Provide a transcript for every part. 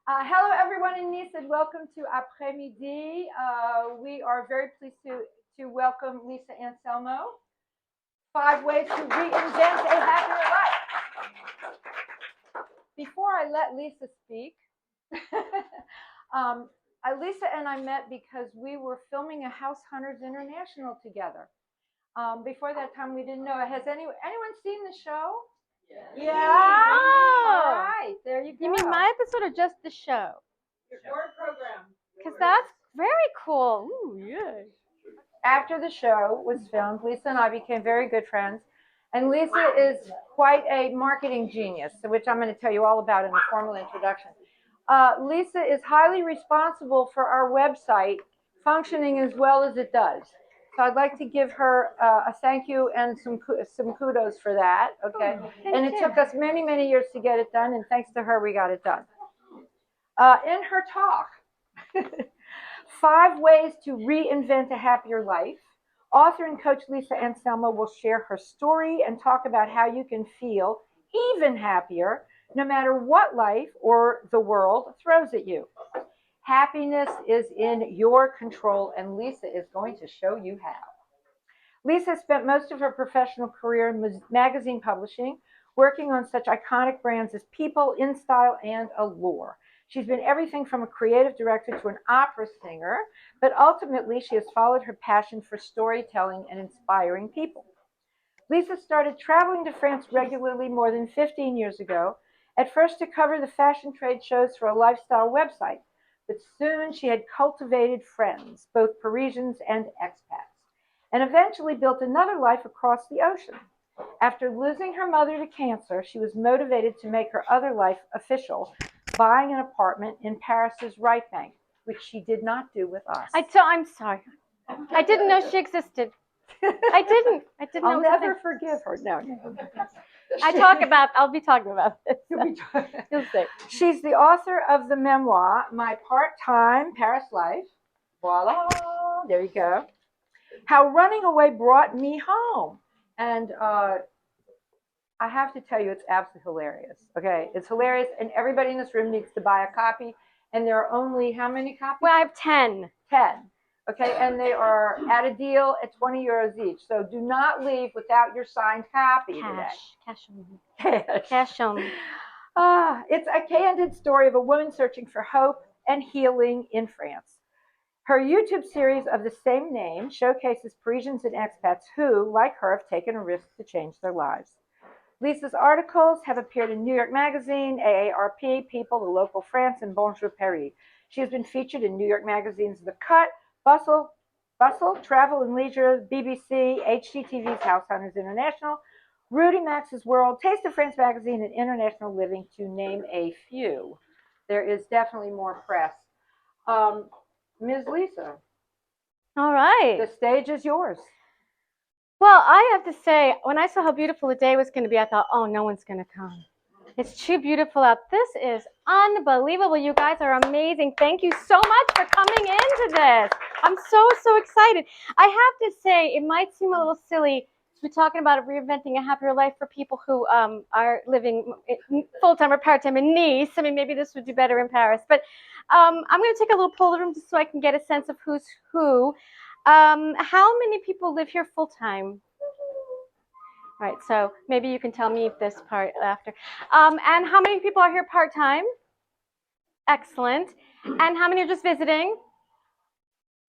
Hello, everyone in Nice, and welcome to Apre Midi. We are very pleased to welcome Lisa Anselmo. 5 ways to reinvent a happier life. Before I let Lisa speak, Lisa and I met because we were filming a House Hunters International together. Before that time, we didn't know. Has anyone seen the show? Yeah. All right, there you go. You mean my episode or just the show? Your program. Because that's very cool. Ooh, yeah. After the show was filmed, Lisa and I became very good friends. And Lisa is quite a marketing genius, which I'm going to tell you all about in the formal introduction. Lisa is highly responsible for our website functioning as well as it does. So I'd like to give her a thank you and some kudos for that. Okay, and it took us many, many years to get it done, and thanks to her, we got it done. In her talk, 5 ways to reinvent a happier life, author and coach Lisa Anselmo will share her story and talk about how you can feel even happier no matter what life or the world throws at you. Happiness is in your control, and Lisa is going to show you how. Lisa spent most of her professional career in magazine publishing, working on such iconic brands as People, InStyle, and Allure. She's been everything from a creative director to an opera singer, but ultimately she has followed her passion for storytelling and inspiring people. Lisa started traveling to France regularly more than 15 years ago, at first to cover the fashion trade shows for a lifestyle website, but soon she had cultivated friends, both Parisians and expats, and eventually built another life across the ocean. After losing her mother to cancer, she was motivated to make her other life official, buying an apartment in Paris's Right Bank, which she did not do with us. I'm sorry. I didn't know she existed. I didn't I'll know. never forgive her. No. I'll be talking about this. You'll see. She's the author of the memoir, My Part-Time Paris Life. Voila. There you go. How Running Away Brought Me Home. And I have to tell you, it's absolutely hilarious. Okay, it's hilarious, and everybody in this room needs to buy a copy. And there are only how many copies? Well, I have 10. 10. Okay, and they are at a deal at 20 euros each. So do not leave without your signed copy today. Cash only. Cash only. It's a candid story of a woman searching for hope and healing in France. Her YouTube series of the same name showcases Parisians and expats who, like her, have taken a risk to change their lives. Lisa's articles have appeared in New York Magazine, AARP, People, The Local France, and Bonjour Paris. She has been featured in New York Magazine's The Cut, Bustle, Travel and Leisure, BBC, HGTV's House Hunters International, Rudy Max's World, Taste of France Magazine, and International Living, to name a few. There is definitely more press. Ms. Lisa. All right. The stage is yours. Well, I have to say, when I saw how beautiful the day was going to be, I thought, oh, no one's going to come. It's too beautiful out. This is unbelievable. You guys are amazing. Thank you so much for coming into this. I'm so excited. I have to say, it might seem a little silly to be talking about reinventing a happier life for people who are living full-time or part-time in Nice. I mean, maybe this would do better in Paris. But I'm going to take a little poll of the room just so I can get a sense of who's who. How many people live here full-time? All right, so maybe you can tell me this part after. And how many people are here part-time? Excellent. And how many are just visiting?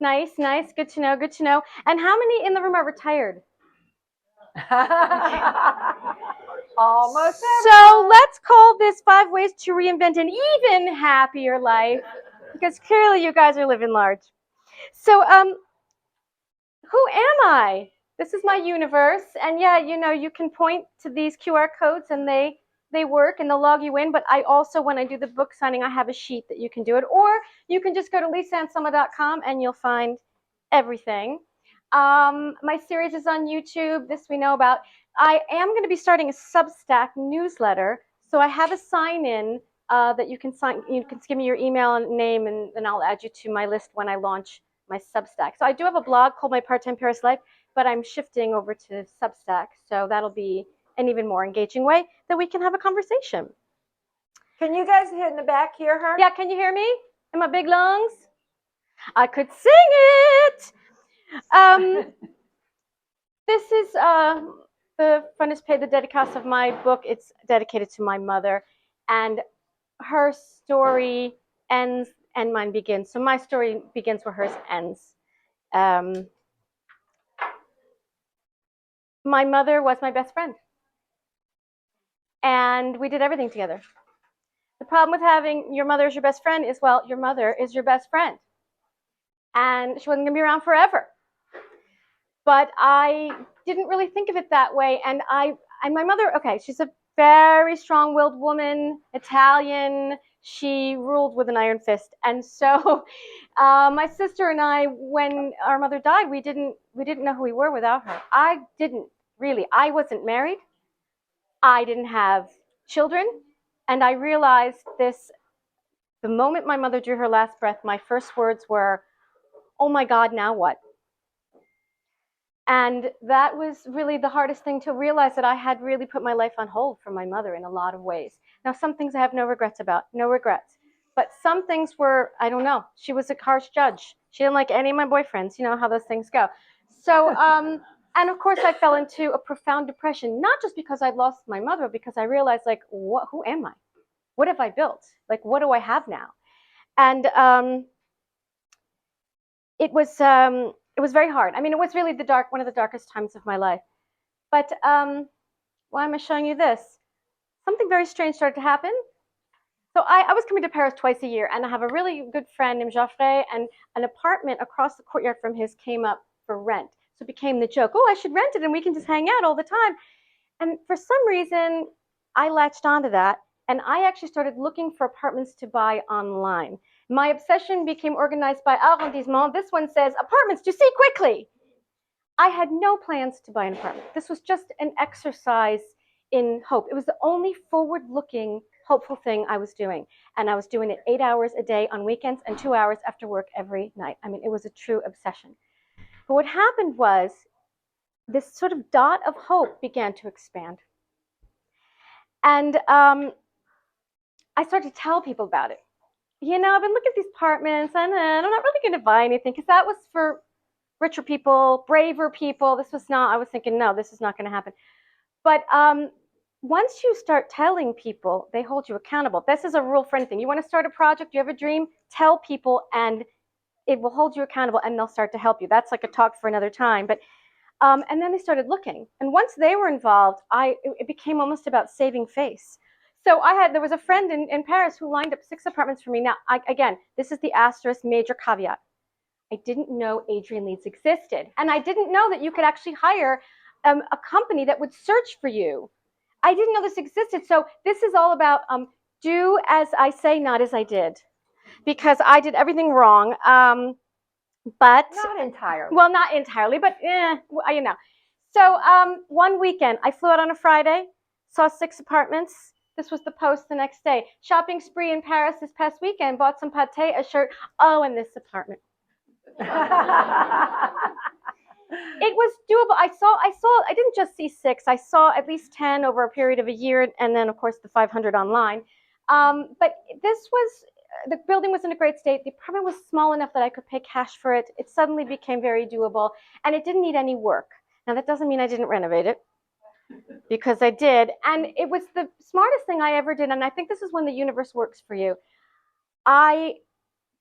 Nice. Good to know. And how many in the room are retired? Almost. So let's call this 5 ways to reinvent an even happier life, because clearly you guys are living large. So who am I? This is my universe, and yeah, you know, you can point to these QR codes and they work and they'll log you in, but I also, when I do the book signing, I have a sheet that you can do it, or you can just go to lisaanselmo.com and you'll find everything. My series is on YouTube, this we know about. I am going to be starting a Substack newsletter, so I have a sign-in that you can give me your email and name, and then I'll add you to my list when I launch my Substack. So I do have a blog called My Part-Time Paris Life, but I'm shifting over to Substack, so that'll be an even more engaging way that we can have a conversation. Can you guys in the back hear her? Yeah, can you hear me in my big lungs? I could sing it. This is the frontispiece page, the dedicas of my book. It's dedicated to my mother, and her story ends and mine begins. So my story begins where hers ends. My mother was my best friend, and we did everything together. The problem with having your mother as your best friend is, well, your mother is your best friend, and she wasn't going to be around forever. But I didn't really think of it that way, and my mother, okay, she's a very strong-willed woman, Italian. She ruled with an iron fist, and so my sister and I, when our mother died, we didn't know who we were without her. I didn't really. I wasn't married. I didn't have children, and I realized this the moment my mother drew her last breath. My first words were, "Oh my God, now what?" And that was really the hardest thing to realize, that I had really put my life on hold for my mother in a lot of ways. Now, some things I have no regrets about, no regrets. But some things were, I don't know, she was a harsh judge. She didn't like any of my boyfriends. You know how those things go. So, and of course, I fell into a profound depression, not just because I'd lost my mother, but because I realized, like, who am I? What have I built? Like, what do I have now? And it was very hard. I mean, it was really one of the darkest times of my life. But why am I showing you this? Something very strange started to happen. So I was coming to Paris twice a year, and I have a really good friend named Apre, and an apartment across the courtyard from his came up for rent. So it became the joke, oh, I should rent it and we can just hang out all the time. And for some reason, I latched onto that, and I actually started looking for apartments to buy online. My obsession became organized by arrondissement. This one says, apartments to see quickly. I had no plans to buy an apartment. This was just an exercise in hope. It was the only forward-looking, hopeful thing I was doing. And I was doing it 8 hours a day on weekends and 2 hours after work every night. I mean, it was a true obsession. But what happened was, this sort of dot of hope began to expand. And I started to tell people about it. You know, I've been looking at these apartments, and I'm not really going to buy anything, because that was for richer people, braver people. This was not, I was thinking, no, this is not going to happen. But once you start telling people, they hold you accountable. This is a rule for anything. You want to start a project, you have a dream, tell people, and it will hold you accountable, and they'll start to help you. That's like a talk for another time. But and then they started looking. And once they were involved, it became almost about saving face. So there was a friend in Paris who lined up 6 apartments for me. Now, again, this is the asterisk major caveat. I didn't know Adrian Leeds existed. And I didn't know that you could actually hire a company that would search for you. I didn't know this existed. So this is all about do as I say, not as I did. Because I did everything wrong. But not entirely. Well, not entirely, but you know. So one weekend, I flew out on a Friday, saw 6 apartments. This was the post the next day. Shopping spree in Paris this past weekend, bought some pâté, a shirt. Oh, and this apartment. It was doable. I didn't just see 6. I saw at least 10 over a period of a year, and then, of course, the 500 online. But the building was in a great state. The apartment was small enough that I could pay cash for it. It suddenly became very doable, and it didn't need any work. Now, that doesn't mean I didn't renovate it, because I did. And it was the smartest thing I ever did, and I think this is when the universe works for you. I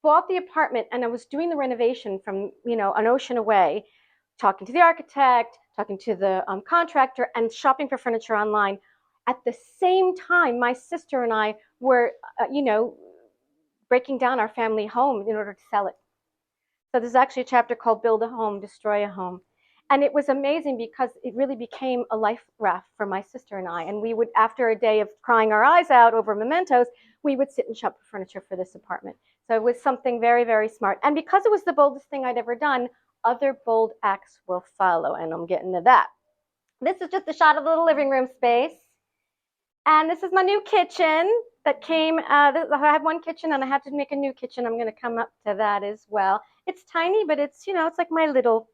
bought the apartment, and I was doing the renovation from, an ocean away, talking to the architect, talking to the contractor, and shopping for furniture online. At the same time, my sister and I were, breaking down our family home in order to sell it. So there's actually a chapter called Build a Home, Destroy a Home. And it was amazing because it really became a life raft for my sister and I. And we would, after a day of crying our eyes out over mementos, we would sit and shop for furniture for this apartment. So it was something very, very smart. And because it was the boldest thing I'd ever done, other bold acts will follow. And I'm getting to that. This is just a shot of the little living room space. And this is my new kitchen that came. I had one kitchen and I had to make a new kitchen. I'm going to come up to that as well. It's tiny, but it's, it's like my little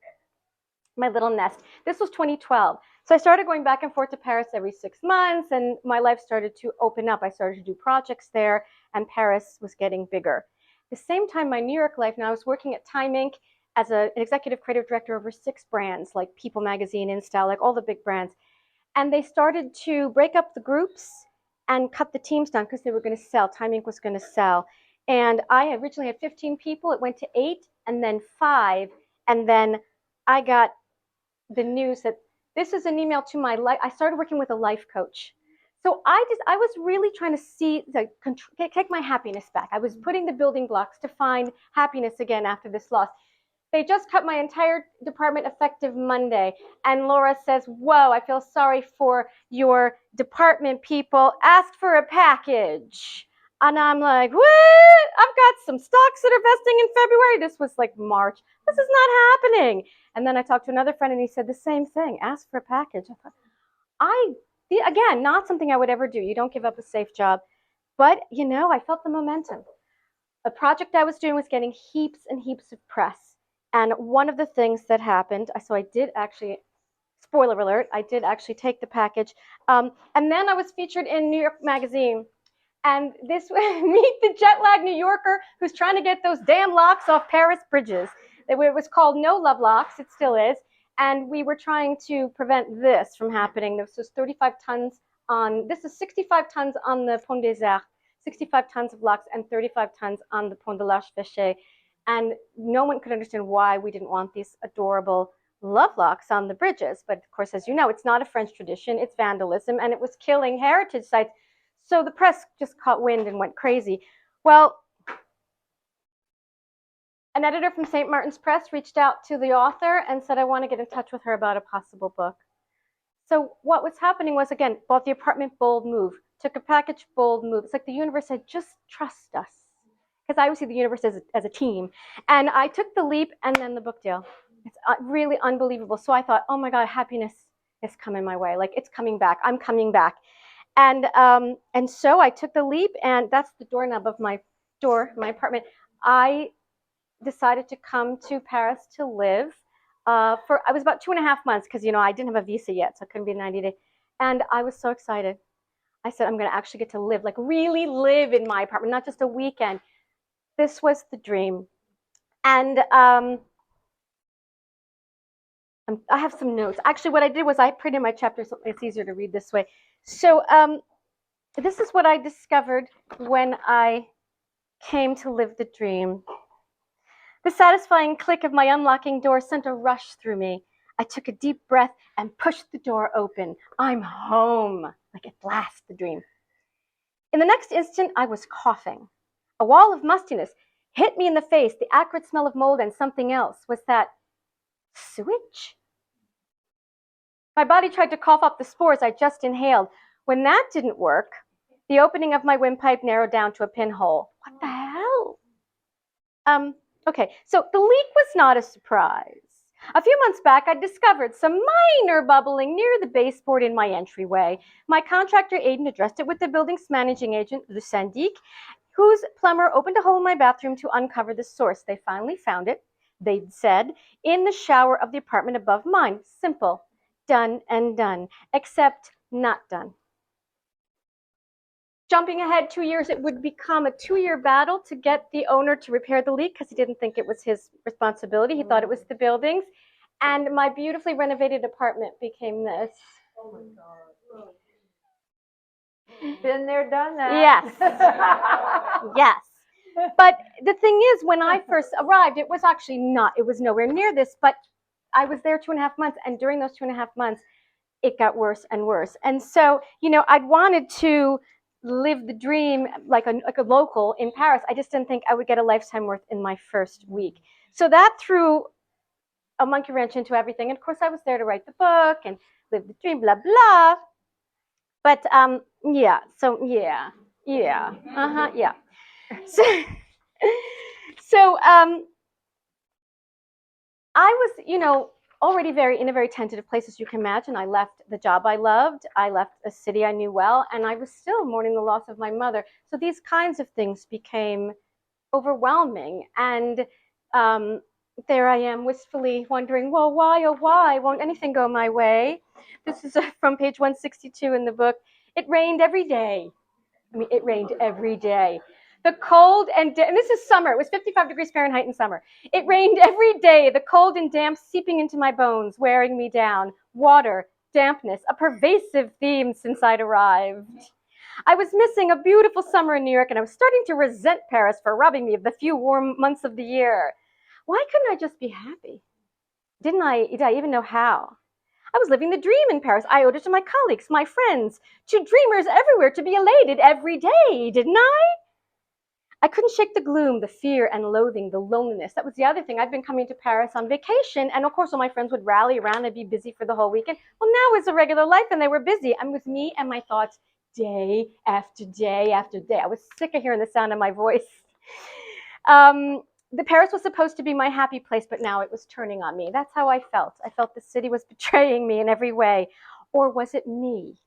nest. This was 2012. So I started going back and forth to Paris every 6 months, and my life started to open up. I started to do projects there, and Paris was getting bigger. At the same time, my New York life, now I was working at Time Inc. as an executive creative director over 6 brands, like People Magazine, InStyle, like all the big brands. And they started to break up the groups and cut the teams down because they were going to sell. Time Inc. was going to sell. And I originally had 15 people. It went to 8 and then 5. And then I got the news that this is an email to my life. I started working with a life coach. So I was really trying to see, take my happiness back. I was putting the building blocks to find happiness again after this loss. They just cut my entire department effective Monday. And Laura says, whoa, I feel sorry for your department people. Ask for a package. And I'm like, what? I've got some stocks that are vesting in February. This was like March. This is not happening. And then I talked to another friend and he said the same thing. Ask for a package. I thought, again, not something I would ever do. You don't give up a safe job. But, I felt the momentum. A project I was doing was getting heaps and heaps of press. And one of the things that happened, so I did actually, spoiler alert, I did actually take the package. And then I was featured in New York Magazine. And this, meet the jet lag New Yorker who's trying to get those damn locks off Paris bridges. It was called No Love Locks, it still is. And we were trying to prevent this from happening. This was 35 tons this is 65 tons on the Pont des Arts, 65 tons of locks and 35 tons on the Pont de l'Archevêché. And no one could understand why we didn't want these adorable love locks on the bridges. But of course, as you know, it's not a French tradition, it's vandalism, and it was killing heritage sites. So the press just caught wind and went crazy. Well, an editor from St. Martin's Press reached out to the author and said, I want to get in touch with her about a possible book. So what was happening was, again, bought the apartment, bold move. Took a package, bold move. It's like the universe said, just trust us. Because I always see the universe as a team. And I took the leap and then the book deal. It's really unbelievable. So I thought, oh my God, happiness is coming my way. Like, it's coming back. I'm coming back. And so I took the leap, and that's the doorknob of my apartment. I decided to come to Paris to live I was about 2.5 months because, I didn't have a visa yet, so it couldn't be 90 days. And I was so excited. I said, I'm going to actually get to live, like really live in my apartment, not just a weekend. This was the dream. And I have some notes. Actually, what I did was I printed my chapter so it's easier to read this way. So this is what I discovered when I came to live the dream. The satisfying click of my unlocking door sent a rush through me. I took a deep breath and pushed the door open. I'm home, like at last, the dream. In the next instant, I was coughing. A wall of mustiness hit me in the face, the acrid smell of mold and something else. Was that sewage? My body tried to cough up the spores I just inhaled. When that didn't work, the opening of my windpipe narrowed down to a pinhole. What the hell? Okay, so the leak was not a surprise. A few months back, I discovered some minor bubbling near the baseboard in my entryway. My contractor, Aiden, addressed it with the building's managing agent, Le Syndic, whose plumber opened a hole in my bathroom to uncover the source. They finally found it, they said, in the shower of the apartment above mine. Simple. Done and done. Except not done. Jumping ahead 2 years, it would become a 2-year battle to get the owner to repair the leak because he didn't think it was his responsibility. He thought it was the building's. And my beautifully renovated apartment became this. Oh my God. Been there, done that. Yes. Yes. But the thing is, when I first arrived, it was nowhere near this, but I was there 2.5 months. And during those 2.5 months, it got worse and worse. And so, I'd wanted to live the dream like a local in Paris. I just didn't think I would get a lifetime worth in my first week. So that threw a monkey wrench into everything. And of course, I was there to write the book and live the dream, blah, blah. But yeah. So I was, already in a very tentative place, as you can imagine. I left the job I loved. I left a city I knew well, and I was still mourning the loss of my mother. So these kinds of things became overwhelming. And there I am wistfully wondering, well, why, oh, why won't anything go my way? This is from page 162 in the book. It rained every day. I mean, it rained every day. The cold and this is summer. It was 55 degrees Fahrenheit in summer. It rained every day. The cold and damp seeping into my bones, wearing me down. Water, dampness, a pervasive theme since I'd arrived. I was missing a beautiful summer in New York, and I was starting to resent Paris for robbing me of the few warm months of the year. Why couldn't I just be happy? Did I even know how? I was living the dream in Paris. I owed it to my colleagues, my friends, to dreamers everywhere to be elated every day, didn't I? I couldn't shake the gloom, the fear and loathing, the loneliness. That was the other thing. I'd been coming to Paris on vacation, and of course all my friends would rally around and be busy for the whole weekend. Well, now it's a regular life, and they were busy. I'm with me and my thoughts day after day after day. I was sick of hearing the sound of my voice. The Paris was supposed to be my happy place, but now it was turning on me. That's how I felt. I felt the city was betraying me in every way. Or was it me?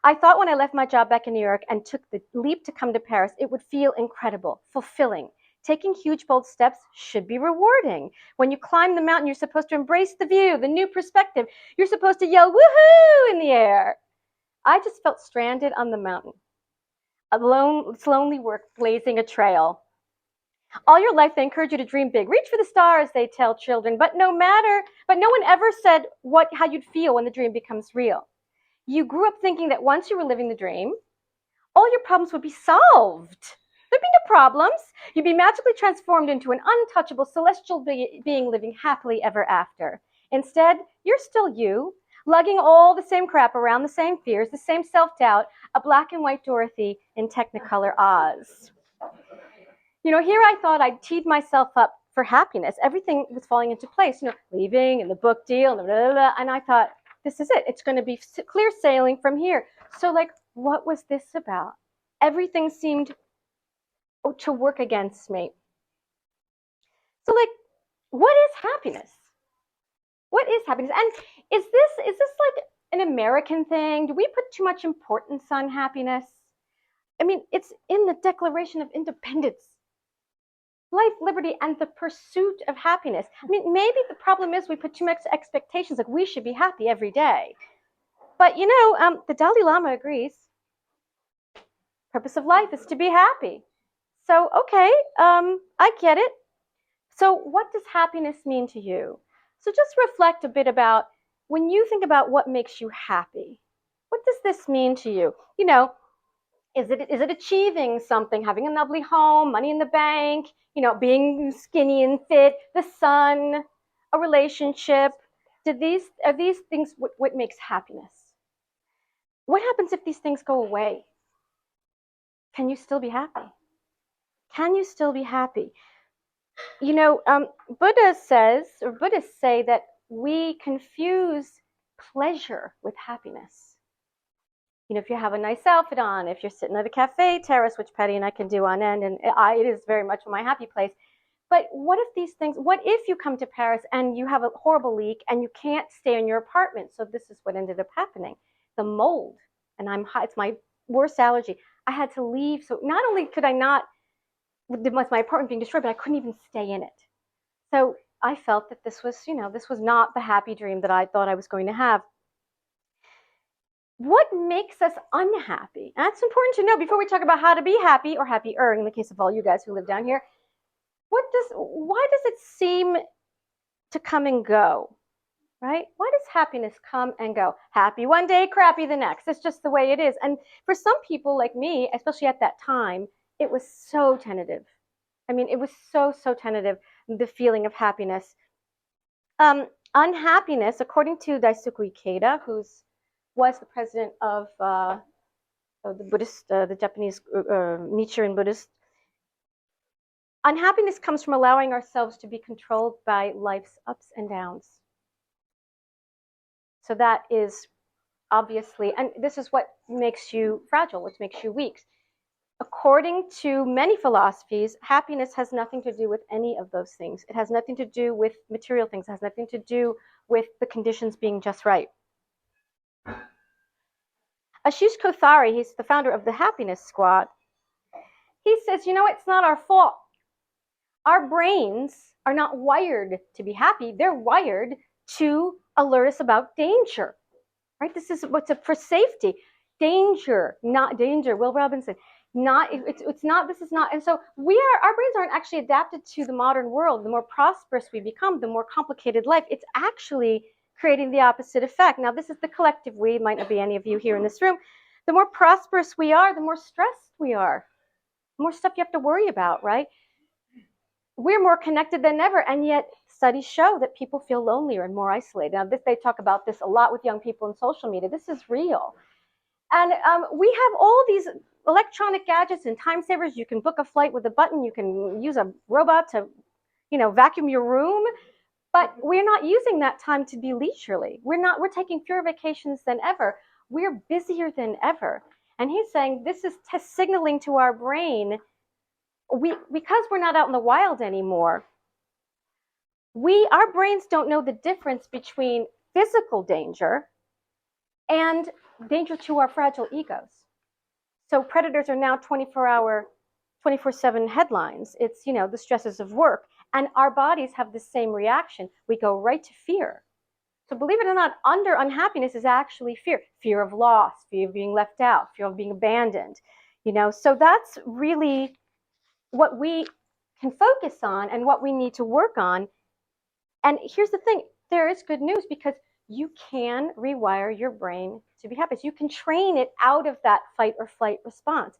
I thought when I left my job back in New York and took the leap to come to Paris, it would feel incredible, fulfilling. Taking huge, bold steps should be rewarding. When you climb the mountain, you're supposed to embrace the view, the new perspective. You're supposed to yell, woohoo, in the air. I just felt stranded on the mountain. Alone, it's lonely work blazing a trail. All your life, they encourage you to dream big. Reach for the stars, they tell children. But no one ever said how you'd feel when the dream becomes real. You grew up thinking that once you were living the dream, all your problems would be solved. There'd be no problems. You'd be magically transformed into an untouchable celestial being living happily ever after. Instead, you're still you, lugging all the same crap around, the same fears, the same self-doubt, a black and white Dorothy in Technicolor Oz. Here I thought I'd teed myself up for happiness. Everything was falling into place, leaving and the book deal and blah, blah, blah. And I thought, this is it. It's going to be clear sailing from here. So what was this about? Everything seemed to work against me. So what is happiness? What is happiness? And is this like an American thing? Do we put too much importance on happiness? I mean, it's in the Declaration of Independence. Life, liberty, and the pursuit of happiness. I mean, maybe the problem is we put too much expectations, like we should be happy every day. But the Dalai Lama agrees. Purpose of life is to be happy. So, okay, I get it. So what does happiness mean to you? So just reflect a bit about when you think about what makes you happy. What does this mean to you? Is it achieving something, having a lovely home, money in the bank, being skinny and fit, the sun, a relationship? Are these things what makes happiness? What happens if these things go away? Can you still be happy? Can you still be happy? Buddhists say that we confuse pleasure with happiness. If you have a nice outfit on, if you're sitting at a cafe terrace, which Patty and I can do on end, and it is very much my happy place. But what if you come to Paris and you have a horrible leak and you can't stay in your apartment? So this is what ended up happening. The mold, and it's my worst allergy. I had to leave. So not only could I not, was my apartment being destroyed, but I couldn't even stay in it. So I felt that this was not the happy dream that I thought I was going to have. What makes us unhappy? That's important to know before we talk about how to be happy or happier in the case of all you guys who live down here. Why does it seem to come and go? Right? Why does happiness come and go? Happy one day, crappy the next. It's just the way it is. And for some people like me, especially at that time, it was so tentative. I mean, it was so tentative, the feeling of happiness. Unhappiness, according to Daisuke Ikeda, who was the president of the Buddhist, the Japanese Nichiren Buddhist, unhappiness comes from allowing ourselves to be controlled by life's ups and downs. So that is obviously, and this is what makes you fragile, what makes you weak. According to many philosophies, happiness has nothing to do with any of those things. It has nothing to do with material things. It has nothing to do with the conditions being just right. Ashish Kothari, he's the founder of the Happiness Squad. He says, it's not our fault. Our brains are not wired to be happy. They're wired to alert us about danger, right? This is what's for safety. Danger, not danger. Will Robinson, not it's not. This is not. And so our brains aren't actually adapted to the modern world. The more prosperous we become, the more complicated life. It's actually creating the opposite effect. Now, this is the collective we. Might not be any of you here in this room. The more prosperous we are, the more stressed we are. The more stuff you have to worry about, right? We're more connected than ever, and yet studies show that people feel lonelier and more isolated. Now, they talk about this a lot with young people in social media. This is real. And we have all these electronic gadgets and time savers. You can book a flight with a button. You can use a robot to, vacuum your room. But we're not using that time to be leisurely. We're taking fewer vacations than ever. We're busier than ever. And he's saying this is signaling to our brain, because we're not out in the wild anymore, our brains don't know the difference between physical danger and danger to our fragile egos. So predators are now 24-hour, 24/7 headlines. It's, the stresses of work. And our bodies have the same reaction. We go right to fear. So believe it or not, under unhappiness is actually fear. Fear of loss, fear of being left out, fear of being abandoned. So that's really what we can focus on and what we need to work on. And here's the thing, there is good news, because you can rewire your brain to be happy. So you can train it out of that fight or flight response.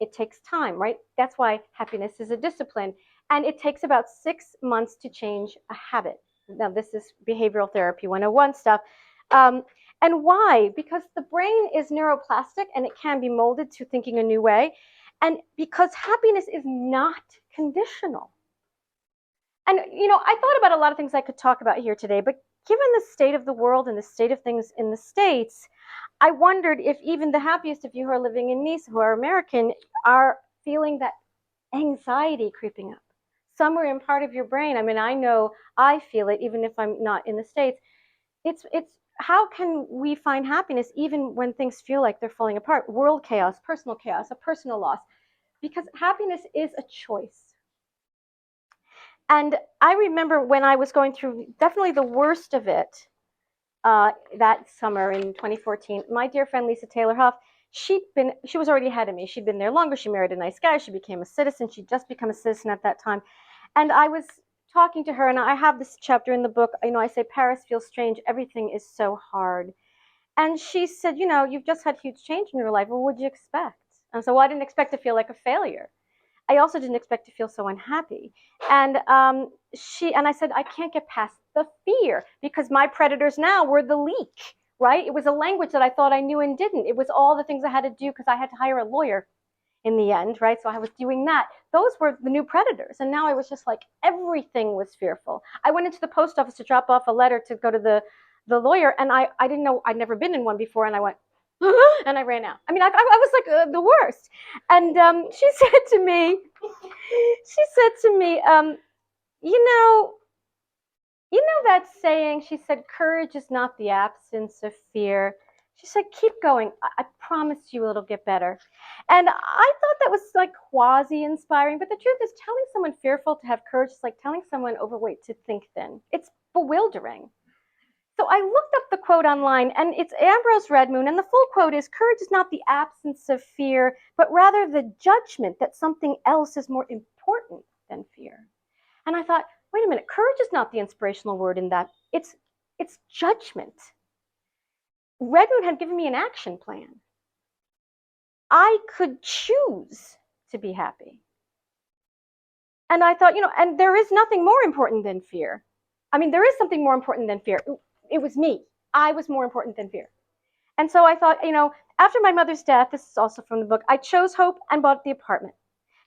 It takes time, right? That's why happiness is a discipline. And it takes about 6 months to change a habit. Now, this is behavioral therapy 101 stuff. And why? Because the brain is neuroplastic and it can be molded to thinking a new way. And because happiness is not conditional. And, I thought about a lot of things I could talk about here today, but given the state of the world and the state of things in the States, I wondered if even the happiest of you who are living in Nice, who are American, are feeling that anxiety creeping up somewhere in part of your brain. I mean, I know I feel it, even if I'm not in the States. It's how can we find happiness even when things feel like they're falling apart? World chaos, a personal loss, because happiness is a choice. And I remember when I was going through definitely the worst of it that summer in 2014, my dear friend Lisa Taylor Huff, she was already ahead of me. She'd been there longer. She married a nice guy. She became a citizen. She'd just become a citizen at that time. And I was talking to her, and I have this chapter in the book. I say, Paris feels strange. Everything is so hard. And she said, you've just had huge change in your life. Well, what would you expect? And so, well, I didn't expect to feel like a failure. I also didn't expect to feel so unhappy. And I said, I can't get past the fear, because my predators now were the leak, right? It was a language that I thought I knew and didn't. It was all the things I had to do because I had to hire a lawyer in the end, right? So I was doing that. Those were the new predators. And now I was just like, everything was fearful. I went into the post office to drop off a letter to go to the lawyer, and I didn't know, I'd never been in one before, and I went, and I ran out. I mean, I was like the worst. And she said to me, you know that saying, she said, courage is not the absence of fear. She said, keep going. I promise you it'll get better. And I thought that was like quasi-inspiring, but the truth is, telling someone fearful to have courage is like telling someone overweight to think thin. It's bewildering. So I looked up the quote online, and it's Ambrose Redmoon, and the full quote is, courage is not the absence of fear, but rather the judgment that something else is more important than fear. And I thought, wait a minute, courage is not the inspirational word in that. It's judgment. Redmoon had given me an action plan. I could choose to be happy. And I thought, and there is nothing more important than fear. I mean, there is something more important than fear. It was me. I was more important than fear. And so I thought, after my mother's death, this is also from the book, I chose hope and bought the apartment.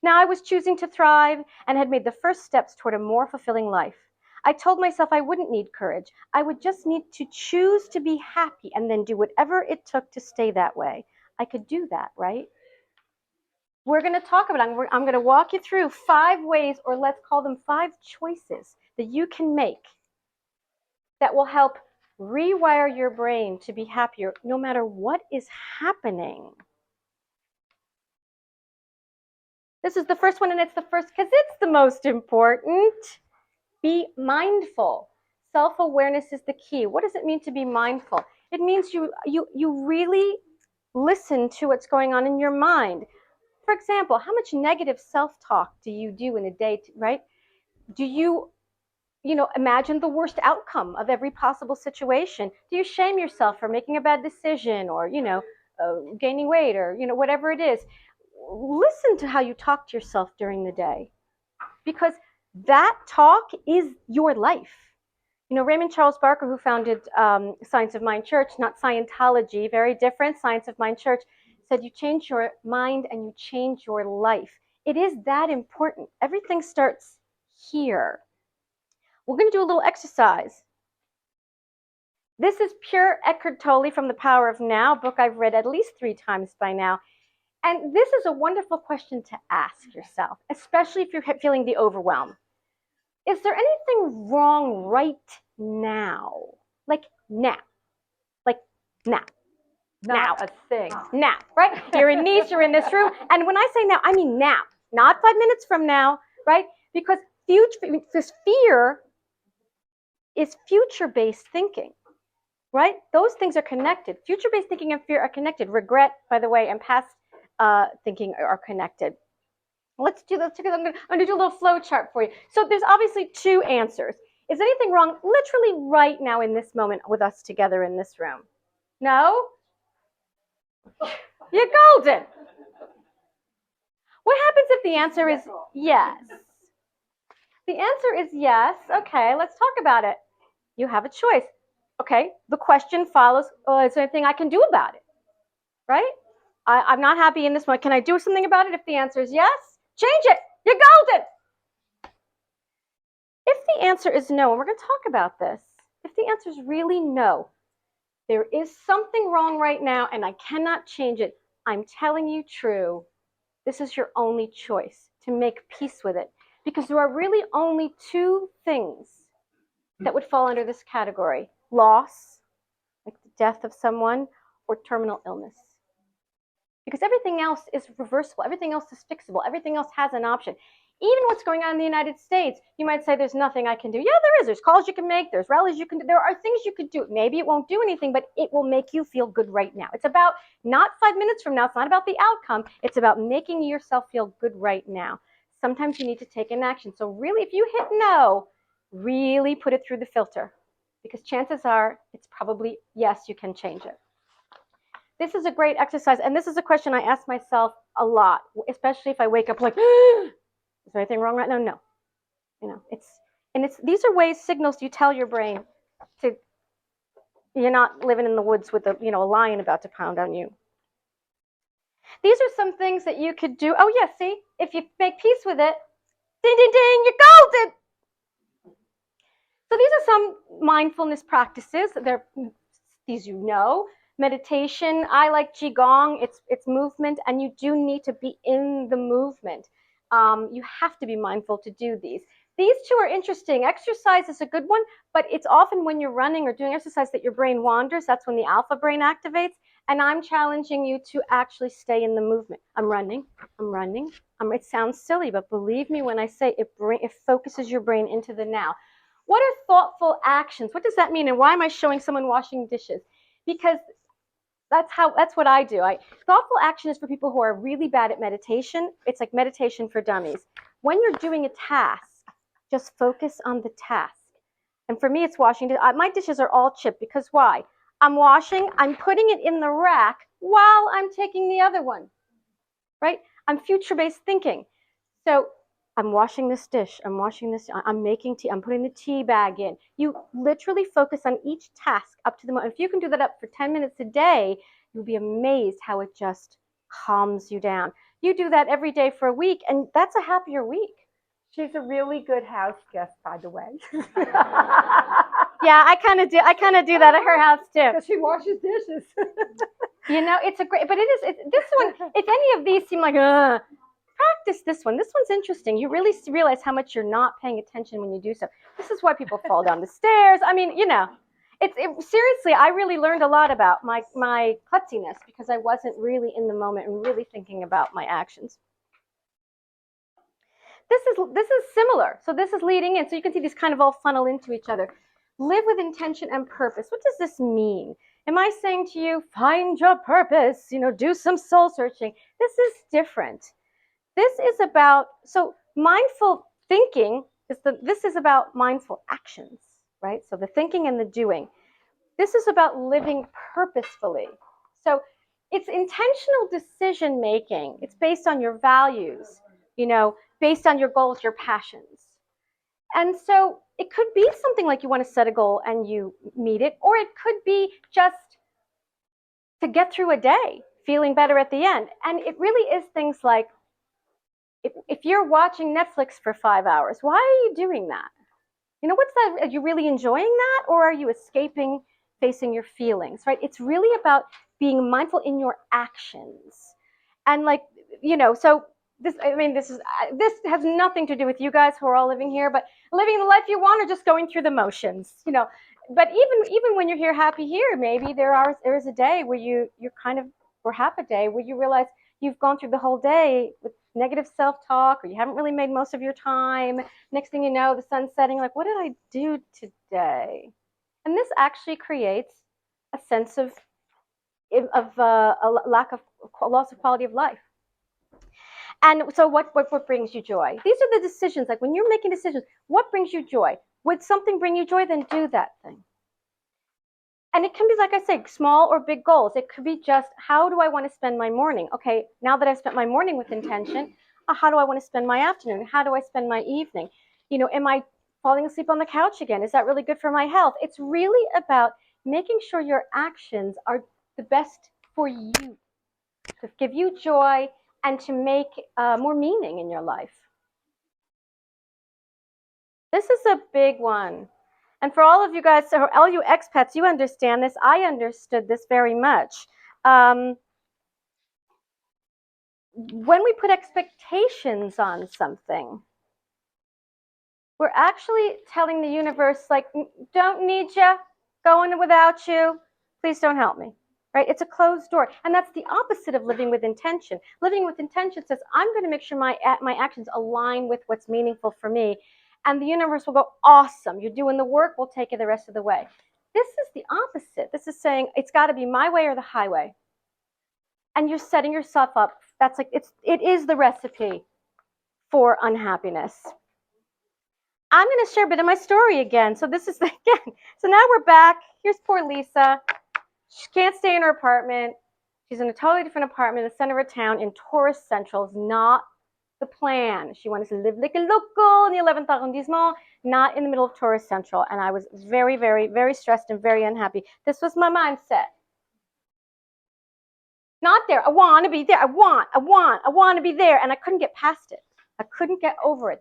Now I was choosing to thrive and had made the first steps toward a more fulfilling life. I told myself I wouldn't need courage. I would just need to choose to be happy and then do whatever it took to stay that way. I could do that, right? We're going to talk about it. I'm going to walk you through 5 ways, or let's call them 5 choices that you can make that will help rewire your brain to be happier no matter what is happening. This is the first one, and it's the first because it's the most important. Be mindful. Self-awareness is the key. What does it mean to be mindful? It means you really listen to what's going on in your mind. For example, how much negative self-talk do you do in a day, right? Do you imagine the worst outcome of every possible situation? Do you shame yourself for making a bad decision or, gaining weight or, whatever it is? Listen to how you talk to yourself during the day because that talk is your life. Raymond Charles Barker, who founded Science of Mind Church, not Scientology, very different, Science of Mind Church, said you change your mind and you change your life. It is that important. Everything starts here. We're going to do a little exercise. This is pure Eckhart Tolle from The Power of Now, a book I've read at least 3 times by now. And this is a wonderful question to ask yourself, especially if you're feeling the overwhelm. Is there anything wrong right now? Like now. Like now. Not a thing. Now, right? You're in Nice, you're in this room. And when I say now, I mean now. Not 5 minutes from now, right? Because this fear is future-based thinking, right? Those things are connected. Future-based thinking and fear are connected. Regret, by the way, and past thinking are connected. Let's do this. I'm going to do a little flow chart for you. So there's obviously 2 answers. Is anything wrong literally right now in this moment with us together in this room? No? You're golden. What happens if the answer is yes? The answer is yes. Okay, let's talk about it. You have a choice. Okay, the question follows, is there anything I can do about it? Right? I'm not happy in this moment. Can I do something about it? If the answer is yes, change it. You're golden. If the answer is no, and we're going to talk about this, if the answer is really no, there is something wrong right now and I cannot change it, I'm telling you true, this is your only choice, to make peace with it. Because there are really only 2 things that would fall under this category. Loss, like the death of someone, or terminal illness. Because everything else is reversible, everything else is fixable, everything else has an option. Even what's going on in the United States, you might say there's nothing I can do. Yeah, there is. There's calls you can make, there's rallies you can do. There are things you could do. Maybe it won't do anything, but it will make you feel good right now. It's about not 5 minutes from now. It's not about the outcome. It's about making yourself feel good right now. Sometimes you need to take an action. So really, if you hit no, really put it through the filter. Because chances are it's probably yes, you can change it. This is a great exercise, and this is a question I ask myself a lot, especially if I wake up like, is there anything wrong right now? No. These are ways, signals you tell your brain to, you're not living in the woods with a lion about to pound on you. These are some things that you could do. Oh yeah, see, if you make peace with it, ding, ding, ding, you're golden. So these are some mindfulness practices. They're these meditation. I like Qigong. It's movement, and you do need to be in the movement. You have to be mindful to do these. These 2 are interesting. Exercise is a good one, but it's often when you're running or doing exercise that your brain wanders. That's when the alpha brain activates. And I'm challenging you to actually stay in the movement. I'm running. It sounds silly, but believe me when I say it focuses your brain into the now. What are thoughtful actions? What does that mean? And why am I showing someone washing dishes? Because that's what I do. Thoughtful action is for people who are really bad at meditation. It's like meditation for dummies. When you're doing a task, just focus on the task. And for me, it's washing. My dishes are all chipped because why? I'm washing, I'm putting it in the rack while I'm taking the other one, right? I'm future-based thinking. So I'm washing this dish, I'm making tea, I'm putting the tea bag in. You literally focus on each task up to the moment. If you can do that up for 10 minutes a day, you'll be amazed how it just calms you down. You do that every day for a week, and that's a happier week. She's a really good house guest, by the way. Yeah, I kind of do that at her house too. Because she washes dishes. It's a great, but this one, if any of these seem like, practice this one. This one's interesting. You really realize how much you're not paying attention when you do so. This is why people fall down the stairs. I mean, seriously, I really learned a lot about my klutziness because I wasn't really in the moment and really thinking about my actions. this is similar. So this is leading in. So you can see these kind of all funnel into each other. Live with intention and purpose. What does this mean? Am I saying to you, find your purpose, do some soul searching? This is different. This is about, so mindful thinking, this is about mindful actions, right? So the thinking and the doing. This is about living purposefully. So it's intentional decision making. It's based on your values, based on your goals, your passions. And so it could be something like you want to set a goal and you meet it, or it could be just to get through a day, feeling better at the end. And it really is things like, if you're watching Netflix for 5 hours, why are you doing that? What's that? Are you really enjoying that, or are you escaping facing your feelings, right? It's really about being mindful in your actions. And so this has nothing to do with you guys who are all living here, but living the life you want or just going through the motions, But even when you're here, happy here, maybe there is a day where you're kind of, or half a day where you realize you've gone through the whole day with negative self-talk, or you haven't really made most of your time. Next thing you know, the sun's setting, like, what did I do today? And this actually creates a sense of a lack of loss of quality of life. And so what brings you joy? These are the decisions, like when you're making decisions, what brings you joy? Would something bring you joy? Then do that thing. And it can be, like I say, small or big goals. It could be just, how do I want to spend my morning? Okay, now that I've spent my morning with intention, how do I want to spend my afternoon? How do I spend my evening? Am I falling asleep on the couch again? Is that really good for my health? It's really about making sure your actions are the best for you, to give you joy and to make more meaning in your life. This is a big one. And for all of you guys, so all you expats, you understand this. I understood this very much. When we put expectations on something, we're actually telling the universe, like, don't need you, going without you, please don't help me, right? It's a closed door. And that's the opposite of living with intention. Living with intention says, I'm going to make sure my actions align with what's meaningful for me. And the universe will go, awesome, you're doing the work, we'll take you the rest of the way. This is the opposite. This is saying, it's got to be my way or the highway. And you're setting yourself up. That's like, it is the recipe for unhappiness. I'm going to share a bit of my story again. So this is, again, so now we're back. Here's poor Lisa. She can't stay in her apartment. She's in a totally different apartment in the center of town in Tourist Central. It's not the plan. She wanted to live like a local in the 11th arrondissement, not in the middle of Tourist Central. And I was very, very, very stressed and very unhappy. This was my mindset. Not there. I want to be there. I want to be there. And I couldn't get past it. I couldn't get over it.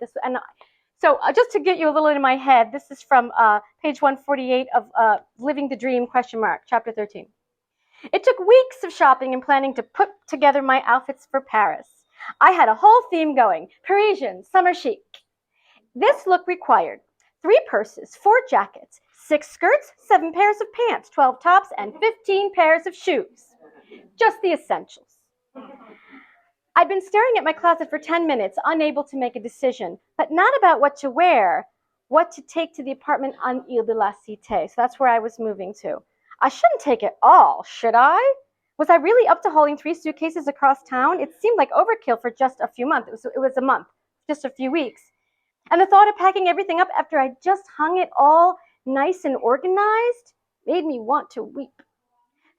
So just to get you a little in my head, this is from page 148 of Living the Dream, chapter 13. It took weeks of shopping and planning to put together my outfits for Paris. I had a whole theme going, Parisian, summer chic. This look required 3 purses, 4 jackets, 6 skirts, 7 pairs of pants, 12 tops, and 15 pairs of shoes. Just the essentials. I'd been staring at my closet for 10 minutes, unable to make a decision, but not about what to wear, what to take to the apartment on Ile de la Cité. So that's where I was moving to. I shouldn't take it all, should I? Was I really up to hauling 3 suitcases across town? It seemed like overkill for just a few months. It was a month, just a few weeks. And the thought of packing everything up after I just hung it all nice and organized made me want to weep.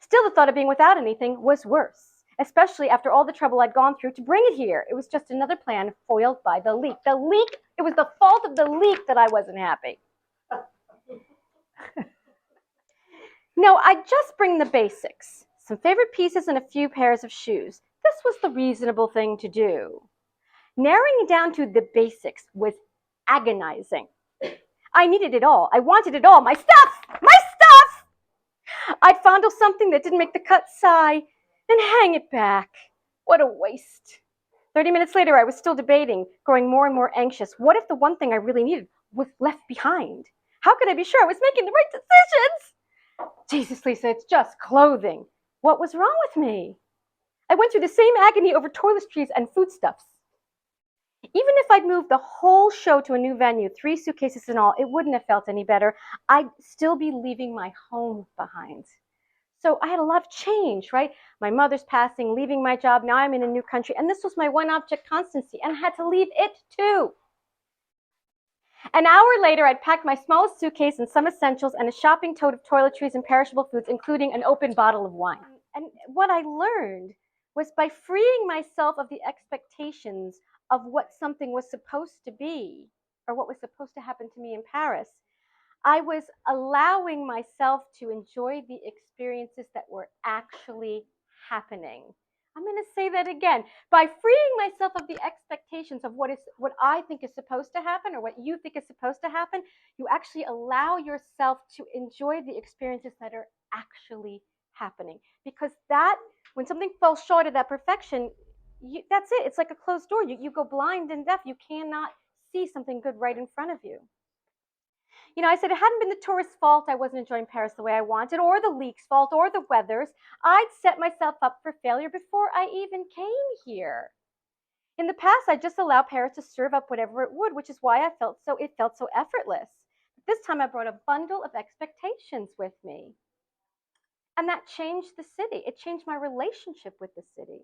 Still, the thought of being without anything was worse, especially after all the trouble I'd gone through to bring it here. It was just another plan foiled by the leak. The leak, it was the fault of the leak that I wasn't happy. No, I'd just bring the basics, some favorite pieces and a few pairs of shoes. This was the reasonable thing to do. Narrowing it down to the basics was agonizing. I needed it all. I wanted it all. My stuff! My stuff! I'd fondle something that didn't make the cut, sigh, and hang it back. What a waste. 30 minutes later, I was still debating, growing more and more anxious. What if the one thing I really needed was left behind? How could I be sure I was making the right decisions? Jesus, Lisa, it's just clothing. What was wrong with me? I went through the same agony over toiletries and foodstuffs. Even if I'd moved the whole show to a new venue, 3 suitcases and all, it wouldn't have felt any better. I'd still be leaving my home behind. So I had a lot of change, right? My mother's passing, leaving my job. Now I'm in a new country. And this was my one object constancy. And I had to leave it too. An hour later, I'd packed my smallest suitcase and some essentials and a shopping tote of toiletries and perishable foods, including an open bottle of wine. And what I learned was by freeing myself of the expectations of what something was supposed to be or what was supposed to happen to me in Paris, I was allowing myself to enjoy the experiences that were actually happening. I'm going to say that again. By freeing myself of the expectations of what I think is supposed to happen or what you think is supposed to happen, you actually allow yourself to enjoy the experiences that are actually happening. Because that, when something falls short of that perfection, that's it. It's like a closed door. You go blind and deaf. You cannot see something good right in front of you. You know, I said it hadn't been the tourists' fault I wasn't enjoying Paris the way I wanted, or the leaks' fault, or the weather's. I'd set myself up for failure before I even came here. In the past, I just allowed Paris to serve up whatever it would, which is why it felt so effortless. This time I brought a bundle of expectations with me. And that changed the city. It changed my relationship with the city.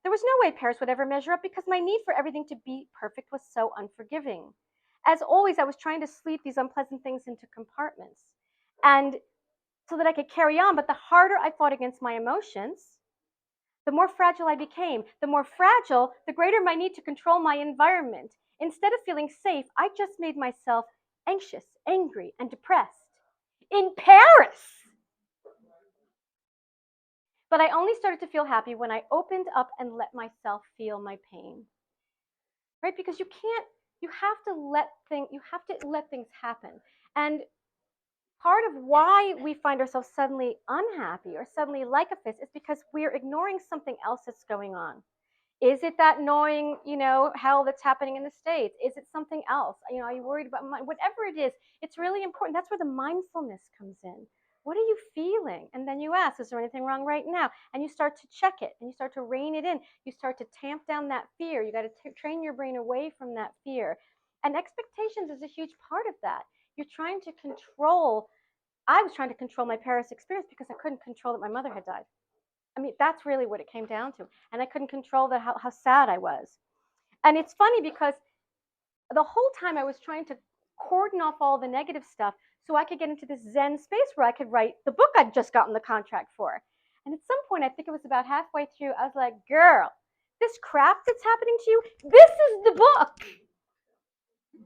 There was no way Paris would ever measure up because my need for everything to be perfect was so unforgiving. As always, I was trying to sleep these unpleasant things into compartments, and so that I could carry on. But the harder I fought against my emotions, the more fragile I became. The more fragile, the greater my need to control my environment. Instead of feeling safe, I just made myself anxious, angry, and depressed in Paris. But I only started to feel happy when I opened up and let myself feel my pain. Right? Because you have to let things happen. And part of why we find ourselves suddenly unhappy or suddenly like a fist is because we're ignoring something else that's going on. Is it that annoying, hell that's happening in the States? Is it something else? Are you worried about whatever it is? It's really important. That's where the mindfulness comes in. What are you feeling? And then you ask, is there anything wrong right now? And you start to check it and you start to rein it in. You start to tamp down that fear. You got to train your brain away from that fear. And expectations is a huge part of that. You're trying to control. I was trying to control my Paris experience because I couldn't control that my mother had died. I mean, that's really what it came down to. And I couldn't control how sad I was. And it's funny because the whole time I was trying to cordon off all the negative stuff so I could get into this Zen space where I could write the book I'd just gotten the contract for. And at some point, I think it was about halfway through, I was like, girl, this crap that's happening to you, this is the book.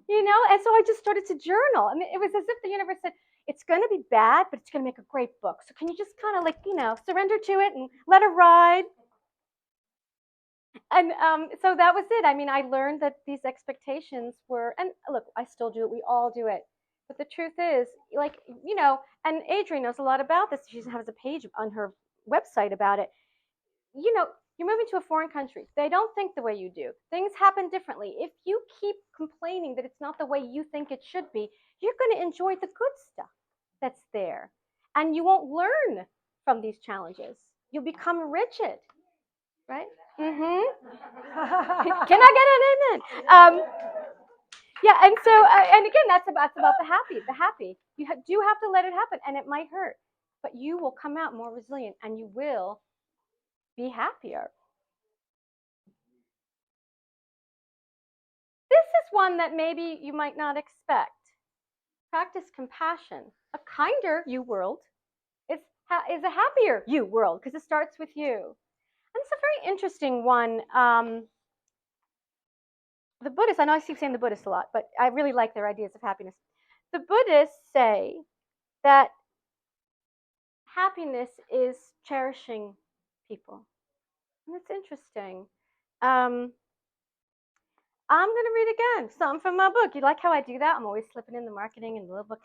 And so I just started to journal. I mean, it was as if the universe said, it's going to be bad, but it's going to make a great book. So can you just kind of surrender to it and let it ride? And so that was it. I mean, I learned that these expectations were, and look, I still do it. We all do it. But the truth is, and Adrian knows a lot about this. She has a page on her website about it. You're moving to a foreign country. They don't think the way you do. Things happen differently. If you keep complaining that it's not the way you think it should be, you're going to enjoy the good stuff that's there. And you won't learn from these challenges. You'll become rigid, right? Mm-hmm. Can I get an amen? Yeah, and so, and again, that's about the happy. You do have to let it happen, and it might hurt, but you will come out more resilient, and you will be happier. This is one that maybe you might not expect. Practice compassion. A kinder you world is a happier you world, because it starts with you. And it's a very interesting one. The Buddhists, I know I keep saying the Buddhists a lot, but I really like their ideas of happiness. The Buddhists say that happiness is cherishing people. And it's interesting. I'm going to read again something from my book. You like how I do that? I'm always slipping in the marketing and the little book.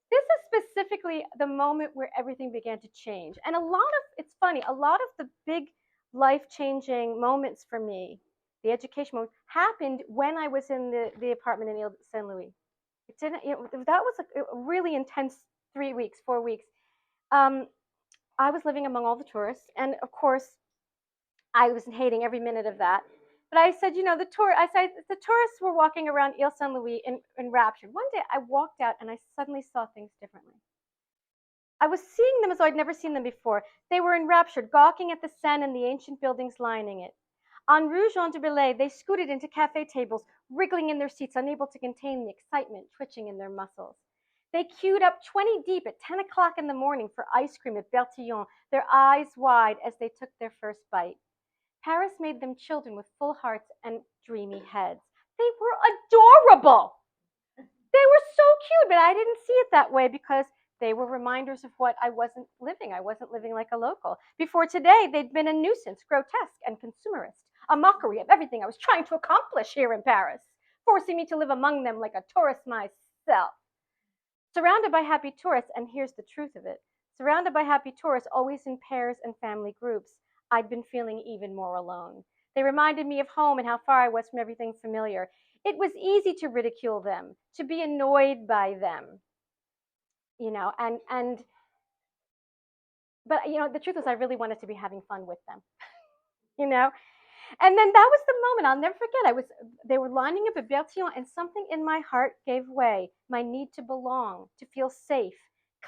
This is specifically the moment where everything began to change. And it's funny, a lot of the big life-changing moments for me, the education moment, happened when I was in the apartment in Ile Saint Louis. That was a really intense 3 weeks, 4 weeks. I was living among all the tourists, and of course, I was hating every minute of that. But I said, the tourists were walking around Ile Saint Louis enraptured. One day I walked out and I suddenly saw things differently. I was seeing them as though I'd never seen them before. They were enraptured, gawking at the Seine and the ancient buildings lining it. En Rue Jean de Belay, they scooted into cafe tables, wriggling in their seats, unable to contain the excitement twitching in their muscles. They queued up 20 deep at 10 o'clock in the morning for ice cream at Bertillon, their eyes wide as they took their first bite. Paris made them children with full hearts and dreamy heads. They were adorable. They were so cute, but I didn't see it that way because they were reminders of what I wasn't living. I wasn't living like a local. Before today, they'd been a nuisance, grotesque and consumerist, a mockery of everything I was trying to accomplish here in Paris, forcing me to live among them like a tourist myself. Surrounded by happy tourists, and here's the truth of it, surrounded by happy tourists, always in pairs and family groups, I'd been feeling even more alone. They reminded me of home and how far I was from everything familiar. It was easy to ridicule them, to be annoyed by them, but the truth is I really wanted to be having fun with them, And then that was the moment I'll never forget. They were lining up at Bertillon, and something in my heart gave way. My need to belong, to feel safe,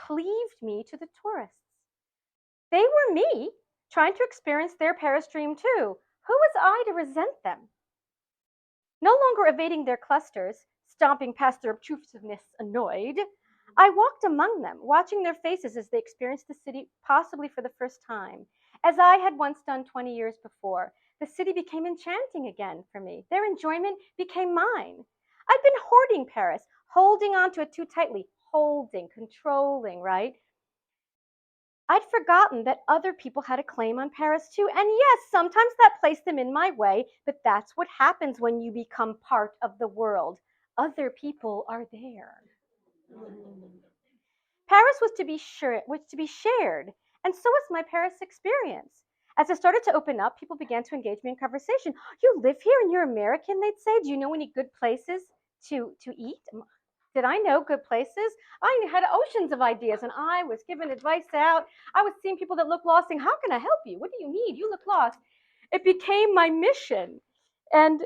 cleaved me to the tourists. They were me, trying to experience their Paris dream too. Who was I to resent them? No longer evading their clusters, stomping past their obtrusiveness annoyed, I walked among them, watching their faces as they experienced the city possibly for the first time. As I had once done 20 years before, the city became enchanting again for me. Their enjoyment became mine. I'd been hoarding Paris, holding onto it too tightly, controlling, right? I'd forgotten that other people had a claim on Paris too. And yes, sometimes that placed them in my way, but that's what happens when you become part of the world. Other people are there. Paris was to be shared, and so was my Paris experience. As I started to open up, people began to engage me in conversation. You live here and you're American, they'd say. Do you know any good places to eat? Did I know good places? I had oceans of ideas, and I was giving advice out. I was seeing people that looked lost saying, how can I help you? What do you need? You look lost. It became my mission. And,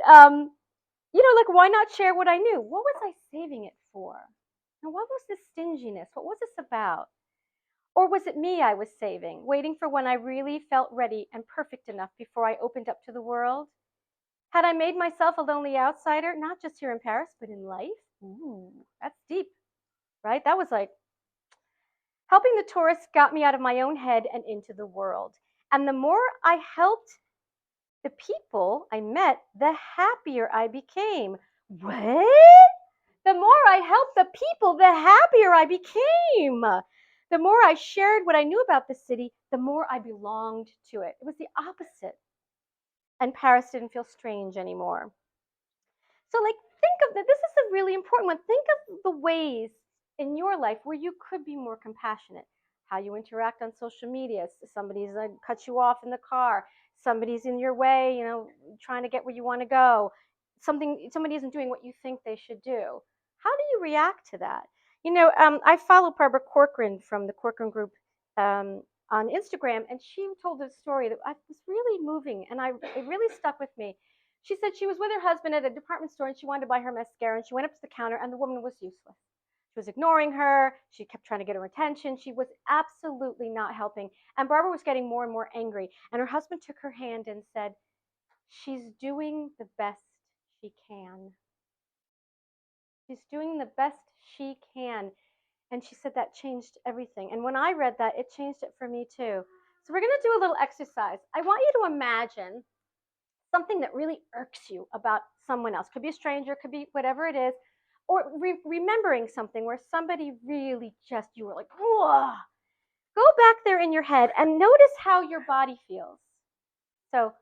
why not share what I knew? What was I saving it for? And what was this stinginess? What was this about? Or was it me I was saving, waiting for when I really felt ready and perfect enough before I opened up to the world? Had I made myself a lonely outsider, not just here in Paris, but in life? Ooh, that's deep, right? That was like helping the tourists got me out of my own head and into the world. And the more I helped the people I met, the happier I became. What? The more I helped the people, the happier I became. The more I shared what I knew about the city, the more I belonged to it. It was the opposite. And Paris didn't feel strange anymore. So, think of that. This is a really important one. Think of the ways in your life where you could be more compassionate. How you interact on social media. Somebody's cut you off in the car. Somebody's in your way, trying to get where you want to go. Somebody isn't doing what you think they should do. How do you react to that? I follow Barbara Corcoran from the Corcoran Group on Instagram, and she told a story that was really moving, and it really stuck with me. She said she was with her husband at a department store, and she wanted to buy her mascara, and she went up to the counter, and the woman was useless. She was ignoring her. She kept trying to get her attention. She was absolutely not helping, and Barbara was getting more and more angry, and her husband took her hand and said, "She's doing the best she can. She's doing the best she can." And she said that changed everything. And when I read that, it changed it for me too. So we're going to do a little exercise. I want you to imagine something that really irks you about someone else. Could be a stranger, could be whatever it is. Or remembering something where somebody really just, you were like, whoa. Go back there in your head and notice how your body feels. So,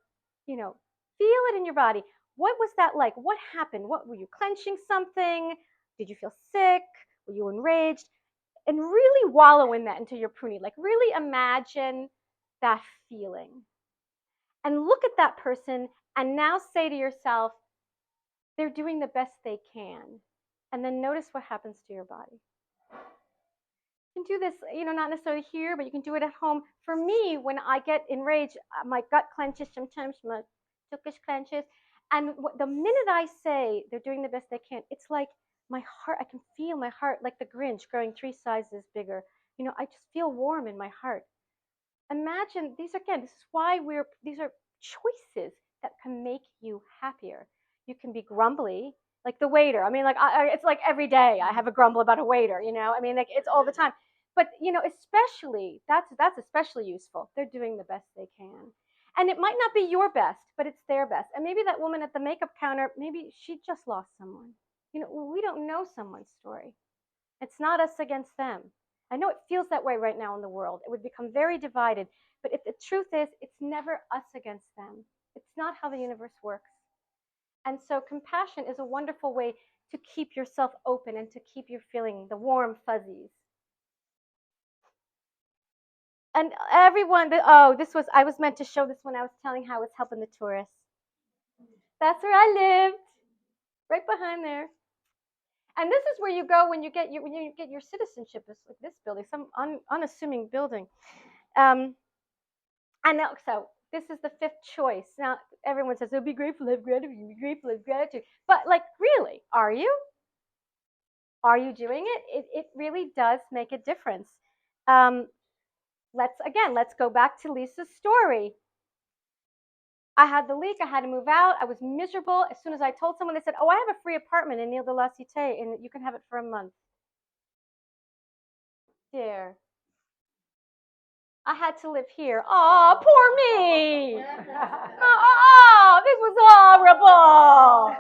feel it in your body. What was that like? What happened? What were you clenching something? Did you feel sick? Were you enraged? And really wallow in that until you're pruny. Really imagine that feeling. And look at that person and now say to yourself, they're doing the best they can. And then notice what happens to your body. You can do this, not necessarily here, but you can do it at home. For me, when I get enraged, my gut clenches sometimes, my tuchus clenches, And the minute I say they're doing the best they can, it's like my heart, I can feel my heart like the Grinch growing 3 sizes bigger. I just feel warm in my heart. Imagine this is why these are choices that can make you happier. You can be grumbly, like the waiter. I mean, like it's like every day I have a grumble about a waiter. I mean, like it's all the time. But especially that's especially useful. They're doing the best they can, and it might not be your best, but it's their best. And maybe that woman at the makeup counter, maybe she just lost someone. We don't know someone's story. It's not us against them. I know it feels that way right now in the world. It would become very divided. But if the truth is, it's never us against them. It's not how the universe works. And so compassion is a wonderful way to keep yourself open and to keep you feeling the warm fuzzies. And everyone, I was meant to show this when I was telling how it's helping the tourists. That's where I lived, right behind there. And this is where you go when you get your citizenship. It's like this building, some unassuming building. And so this is the 5th choice. Now everyone says, "Oh, be grateful, have gratitude, be grateful, have gratitude." But like, really, are you? Are you doing it? It really does make a difference. Let's go back to Lisa's story. I had the leak. I had to move out. I was miserable. As soon as I told someone, they said, "Oh, I have a free apartment in Ile de la Cité, and you can have it for a month." Dear, I had to live here. Oh, poor me. Oh, this was horrible.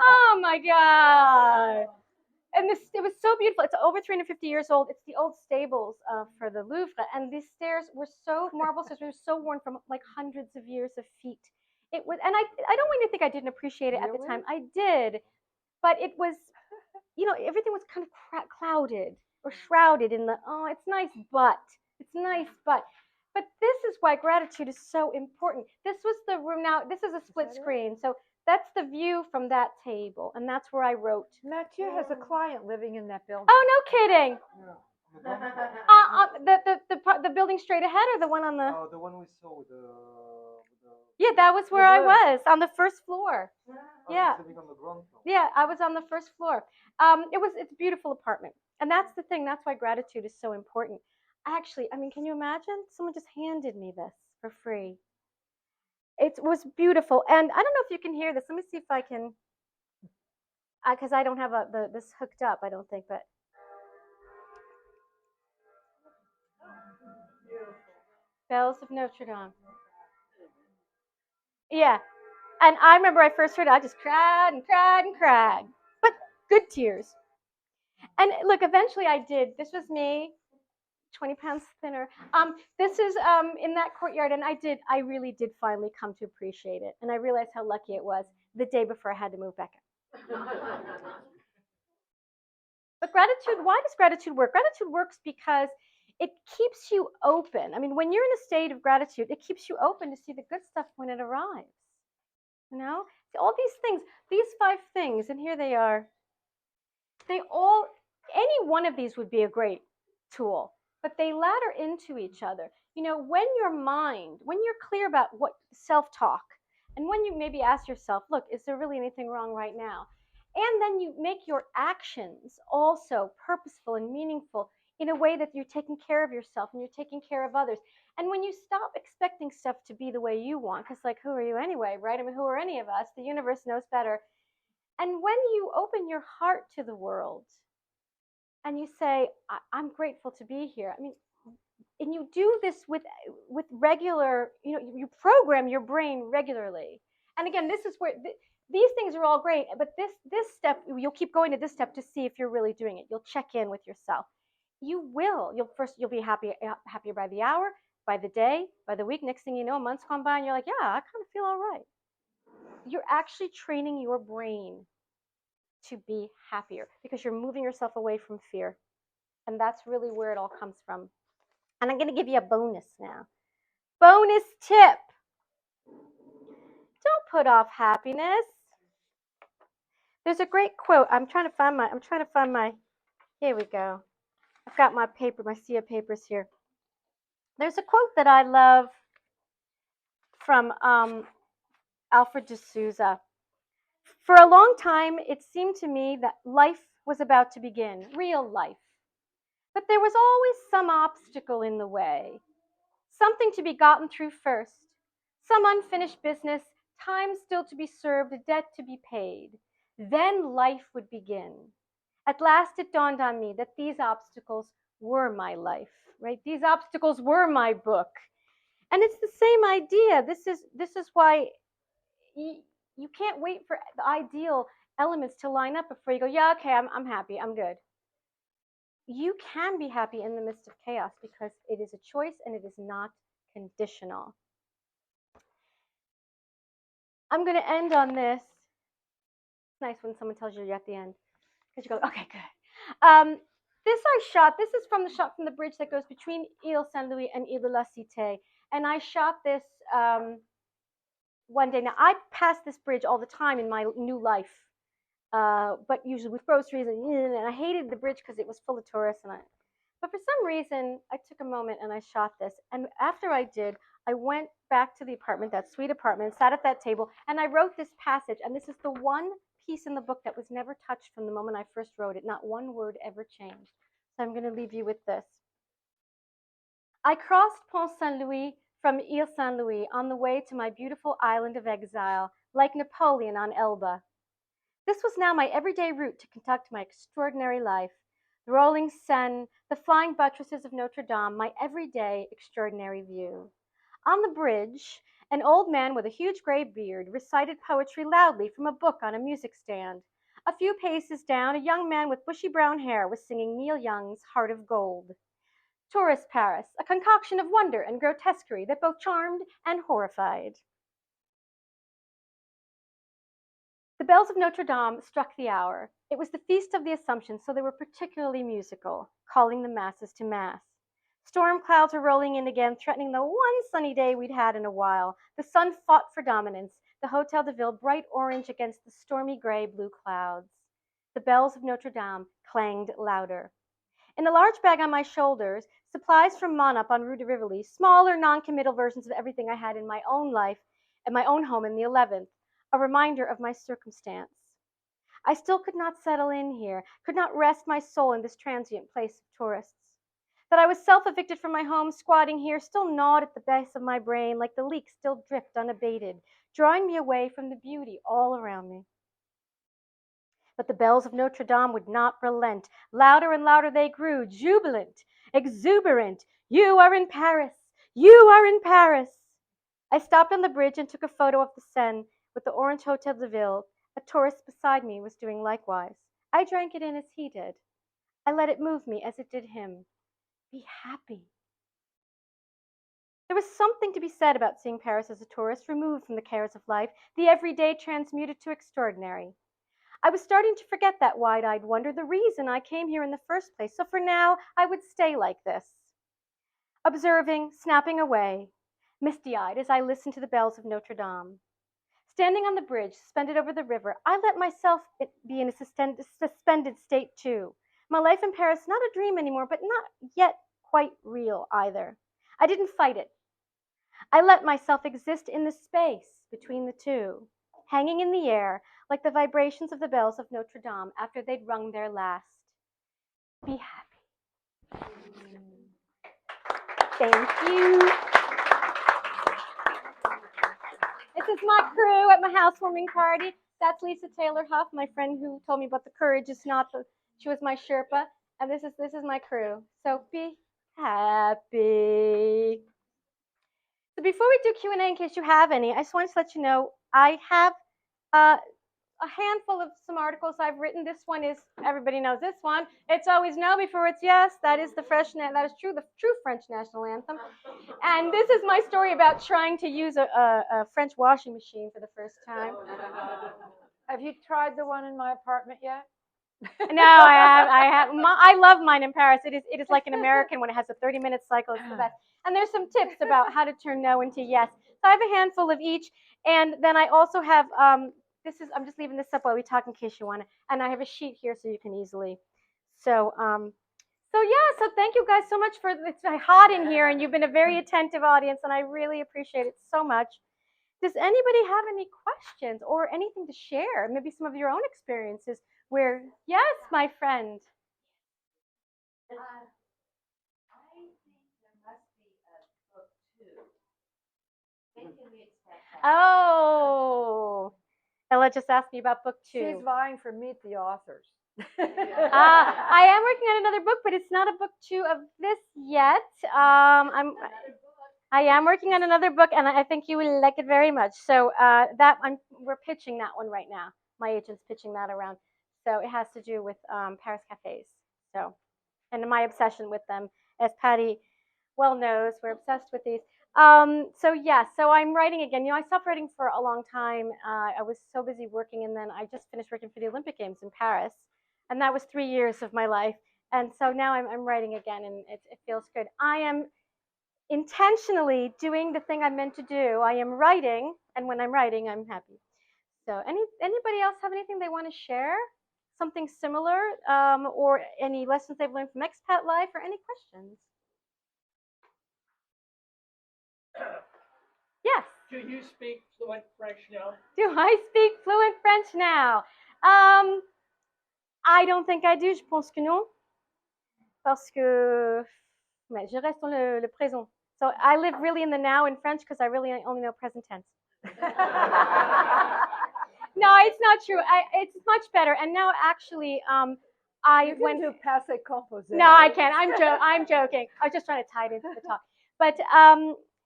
Oh my God. And it was so beautiful. It's over 350 years old. It's the old stables for the Louvre. And these stairs were so, marble stairs were so worn from like hundreds of years of feet. It was, and I don't want you to think I didn't appreciate it at the time. I did. But it was, everything was kind of clouded or shrouded in it's nice, but. It's nice, but this is why gratitude is so important. This was the room. Now, this is a split screen. So that's the view from that table. And that's where I wrote. Mathieu has a client living in that building. Oh, no kidding. The building straight ahead or the one on the... Oh, the one we saw. Yeah, that was where I was, on the first floor. Yeah. Living on the ground floor. Yeah, I was on the first floor. It's a beautiful apartment. And that's the thing. That's why gratitude is so important. Actually, I mean, can you imagine? Someone just handed me this for free. It was beautiful. And I don't know if you can hear this. Let me see if I can, because I don't have this hooked up, I don't think, but. Bells of Notre Dame. Yeah. And I remember I first heard it, I just cried and cried and cried. But good tears. And look, eventually I did. This was me, 20 pounds thinner. This is in that courtyard, and I really did finally come to appreciate it. And I realized how lucky it was the day before I had to move back in. But gratitude, why does gratitude work? Gratitude works because it keeps you open. I mean, when you're in a state of gratitude, it keeps you open to see the good stuff when it arrives. All these things, these 5 things, and here they are. Any one of these would be a great tool, but they ladder into each other. When you're clear about what self-talk, and when you maybe ask yourself, look, is there really anything wrong right now? And then you make your actions also purposeful and meaningful in a way that you're taking care of yourself and you're taking care of others. And when you stop expecting stuff to be the way you want, because like, who are you anyway, right? I mean, who are any of us? The universe knows better. And when you open your heart to the world and you say, I'm grateful to be here. I mean, and you do this with regular, you program your brain regularly. And again, this is where these things are all great, but this step, you'll keep going to this step to see if you're really doing it. You'll check in with yourself. You'll be happier by the hour, by the day, by the week. Next thing you know, a month's gone by and you're like, yeah, I kind of feel all right. You're actually training your brain to be happier because you're moving yourself away from fear. And that's really where it all comes from. And I'm going to give you a bonus now. Bonus tip. Don't put off happiness. There's a great quote. I'm trying to find my, here we go. I've got my paper, my sea of papers here. There's a quote that I love from Alfred de Souza. For a long time, it seemed to me that life was about to begin, real life. But there was always some obstacle in the way, something to be gotten through first, some unfinished business, time still to be served, a debt to be paid. Then life would begin. At last it dawned on me that these obstacles were my life, right? These obstacles were my book. And it's the same idea. This is why you can't wait for the ideal elements to line up before you go, yeah, okay, I'm happy, I'm good. You can be happy in the midst of chaos because it is a choice and it is not conditional. I'm going to end on this. It's nice when someone tells you're at the end because you go, okay, good. This I shot. This is from the shot from the bridge that goes between Ile Saint Louis and Ile de la Cité, and I shot this one day. Now I pass this bridge all the time in my new life, but usually with groceries, and I hated the bridge because it was full of tourists. But for some reason, I took a moment and I shot this. And after I did, I went back to the apartment, that sweet apartment, sat at that table, and I wrote this passage. And this is the one piece in the book that was never touched from the moment I first wrote it. Not one word ever changed. So I'm going to leave you with this. I crossed Pont Saint Louis from Ile Saint Louis on the way to my beautiful island of exile, like Napoleon on Elba. This was now my everyday route to conduct my extraordinary life. The rolling Seine, the flying buttresses of Notre Dame, my everyday extraordinary view. On the bridge, an old man with a huge gray beard recited poetry loudly from a book on a music stand. A few paces down, a young man with bushy brown hair was singing Neil Young's Heart of Gold. Tourist Paris, a concoction of wonder and grotesquerie that both charmed and horrified. The bells of Notre Dame struck the hour. It was the Feast of the Assumption, so they were particularly musical, calling the masses to Mass. Storm clouds were rolling in again, threatening the one sunny day we'd had in a while. The sun fought for dominance, the Hotel de Ville bright orange against the stormy gray blue clouds. The bells of Notre Dame clanged louder. In a large bag on my shoulders, supplies from Monup on Rue de Rivoli, smaller non-committal versions of everything I had in my own life, at my own home in the 11th, a reminder of my circumstance. I still could not settle in here, could not rest my soul in this transient place of tourists. That I was self-evicted from my home, squatting here, still gnawed at the base of my brain, like the leak still dripped unabated, drawing me away from the beauty all around me. But the bells of Notre Dame would not relent. Louder and louder they grew, jubilant, exuberant. You are in Paris! You are in Paris! I stopped on the bridge and took a photo of the Seine with the orange Hotel de Ville. A tourist beside me was doing likewise. I drank it in as he did. I let it move me as it did him. Be happy. There was something to be said about seeing Paris as a tourist, removed from the cares of life, the everyday transmuted to extraordinary. I was starting to forget that wide-eyed wonder, the reason I came here in the first place, so for now I would stay like this, observing, snapping away, misty-eyed as I listened to the bells of Notre Dame. Standing on the bridge, suspended over the river, I let myself be in a suspended state too. My life in Paris, not a dream anymore, but not yet quite real either. I didn't fight it. I let myself exist in the space between the two, hanging in the air like the vibrations of the bells of Notre Dame after they'd rung their last. Be happy. Thank you. This is my crew at my housewarming party. That's Lisa Taylor Huff, my friend who told me about the courage is not the, she was my Sherpa. And this is my crew. So be happy. So before we do Q&A, in case you have any, I just wanted to let you know I have a handful of some articles I've written. This one is, everybody knows this one. It's always no before it's yes. That is the true French national anthem. And this is my story about trying to use a French washing machine for the first time. Have you tried the one in my apartment yet? No, I have. I love mine in Paris. It is like an American one. It has a 30-minute cycle. It's the best. And there's some tips about how to turn no into yes. So I have a handful of each. And then I also have, I'm just leaving this up while we talk in case you want to. And I have a sheet here so you can easily. So thank you guys so much for, it's hot in here and you've been a very attentive audience and I really appreciate it so much. Does anybody have any questions or anything to share? Maybe some of your own experiences where, yes, my friend. Oh, Ella just asked me about book 2. She's vying for Meet the Authors. I am working on another book, but it's not a book 2 of this yet. I am working on another book, and I think you will like it very much. So we're pitching that one right now. My agent's pitching that around. So it has to do with Paris cafes. So, and my obsession with them, as Patty well knows, we're obsessed with these. So I'm writing again. I stopped writing for a long time. I was so busy working, and then I just finished working for the Olympic Games in Paris, and that was 3 years of my life. And so now I'm writing again, and it feels good. I am intentionally doing the thing I'm meant to do. I am writing, and when I'm writing, I'm happy. So anybody else have anything they want to share? Something similar, or any lessons they've learned from expat life, or any questions? Yes. Do you speak fluent French now? Do I speak fluent French now? I don't think I do. Je pense que non. Parce que je reste dans le présent. So I live really in the now in French because I really only know present tense. No, it's not true. It's much better. And now actually, you can do passé composé. No, I can't. I'm joking. I was just trying to tie it into the talk. But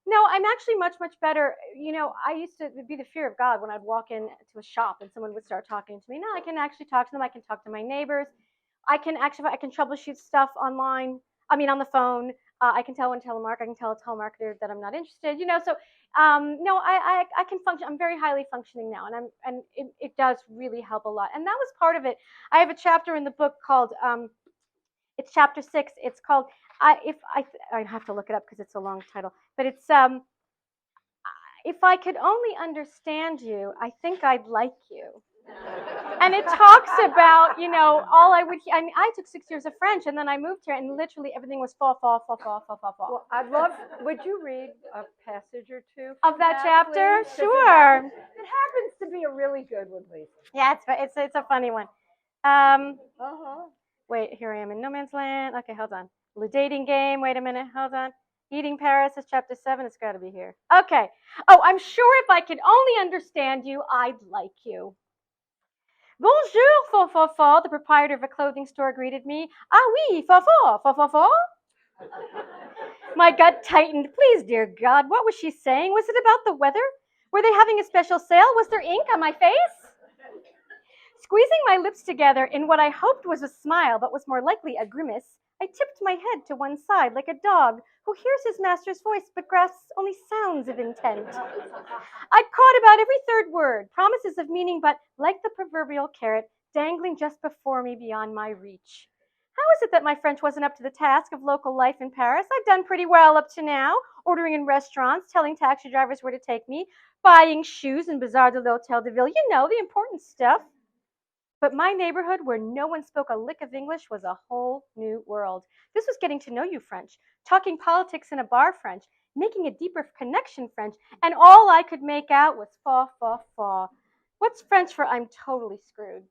no, I'm actually much better. I used to be the fear of God when I'd walk into a shop and someone would start talking to me. Now I can actually talk to them. I can talk to my neighbors. I can troubleshoot stuff online. I mean, on the phone. I can tell a telemarketer that I'm not interested. So no, I can function. I'm very highly functioning now, and it does really help a lot. And that was part of it. I have a chapter in the book called it's chapter 6. It's called I have to look it up because it's a long title, but it's if I could only understand you, I think I'd like you. And it talks about, I took 6 years of French, and then I moved here, and literally everything was fall. Well, would you read a passage or two of that chapter? Please? Sure. It happens to be a really good one, Lisa. Yeah, it's a funny one. Wait, here I am in no man's land. Okay, hold on. The dating game. Wait a minute. Hold on. Eating Paris is chapter 7. It's got to be here. Okay. Oh, I'm sure if I could only understand you, I'd like you. Bonjour, Fo, the proprietor of a clothing store greeted me. Ah oui, Fo. My gut tightened. Please, dear God, what was she saying? Was it about the weather? Were they having a special sale? Was there ink on my face? Squeezing my lips together in what I hoped was a smile, but was more likely a grimace, I tipped my head to one side like a dog who hears his master's voice but grasps only sounds of intent. I'd caught about every third word, promises of meaning, but like the proverbial carrot, dangling just before me beyond my reach. How is it that my French wasn't up to the task of local life in Paris? I'd done pretty well up to now, ordering in restaurants, telling taxi drivers where to take me, buying shoes in Bazaar de l'Hôtel de Ville, the important stuff. But my neighborhood, where no one spoke a lick of English, was a whole new world. This was getting to know you French, talking politics in a bar French, making a deeper connection French, and all I could make out was fa. What's French for I'm totally screwed?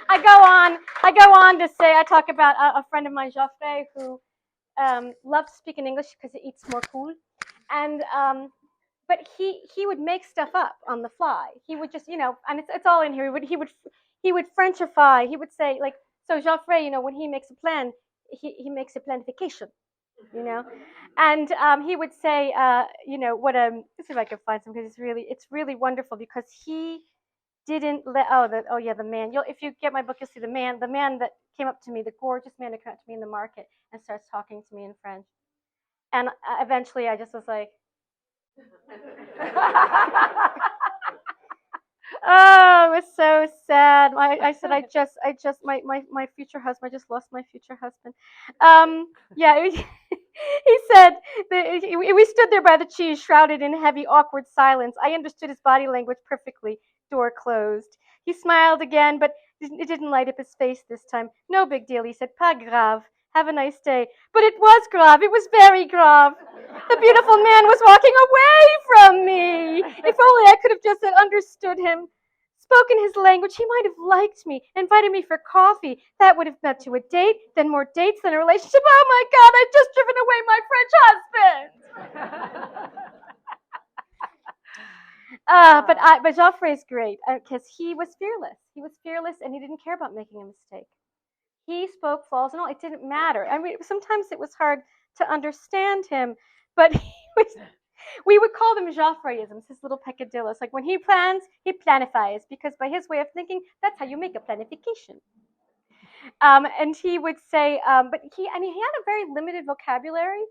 I go on to say, I talk about a friend of mine, Joffre, who loves speaking English because it eats more cool. And but he would make stuff up on the fly. He would just, and it's all in here. He would Frenchify. He would say, like, so Joffre, when he makes a plan, he makes a planification, and he would say, let's see if I can find some, because it's really wonderful, because he didn't let the man. If you get my book, you'll see the man that came up to me, the gorgeous man that came up to me in the market and starts talking to me in French, and eventually I just was like. Oh, it was so sad. I said, my future husband. I just lost my future husband. Yeah, he said we stood there by the cheese, shrouded in heavy, awkward silence. I understood his body language perfectly. Door closed. He smiled again, but it didn't light up his face this time. No big deal, he said. Pas grave. Have a nice day. But it was grave. It was very grave. The beautiful man was walking away from me. If only I could have just understood him, spoken his language, he might have liked me, invited me for coffee. That would have led to a date, then more dates, then a relationship. Oh my God, I'd just driven away my French husband. But Joffre is great because he was fearless. He was fearless and he didn't care about making a mistake. He spoke flaws and all. It didn't matter. I mean, sometimes it was hard to understand him, but we would call them Joffreisms, his little peccadillos. Like when he plans, he planifies, because by his way of thinking, that's how you make a planification. And he would say, but he had a very limited vocabulary,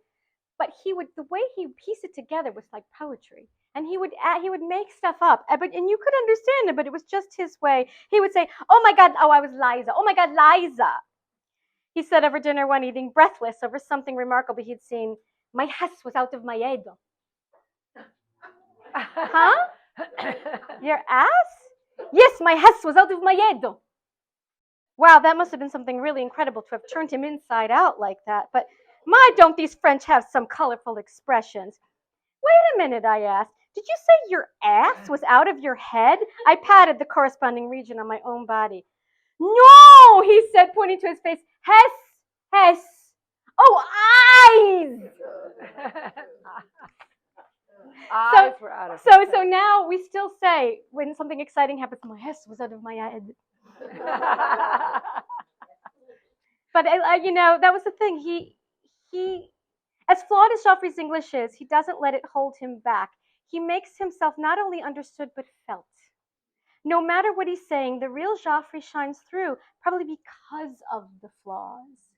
but the way he pieced it together was like poetry. And he would make stuff up, and you could understand it, but it was just his way. He would say, "Oh my God, oh I was Liza. Oh my God, Liza." He said over dinner one evening, breathless over something remarkable he'd seen, "My hess was out of my head." Huh? Your ass? Yes, my hess was out of my head. Wow, that must have been something really incredible to have turned him inside out like that. But my, don't these French have some colorful expressions? Wait a minute, I asked. Did you say your ass was out of your head? I patted the corresponding region on my own body. No, he said, pointing to his face. Hess, hess. Oh, eyes. Eyes were out of so now we still say when something exciting happens, my hess was out of my head. But that was the thing. He, as flawed as Joffrey's English is, he doesn't let it hold him back. He makes himself not only understood but felt. No matter what he's saying, the real Joffrey shines through, probably because of the flaws.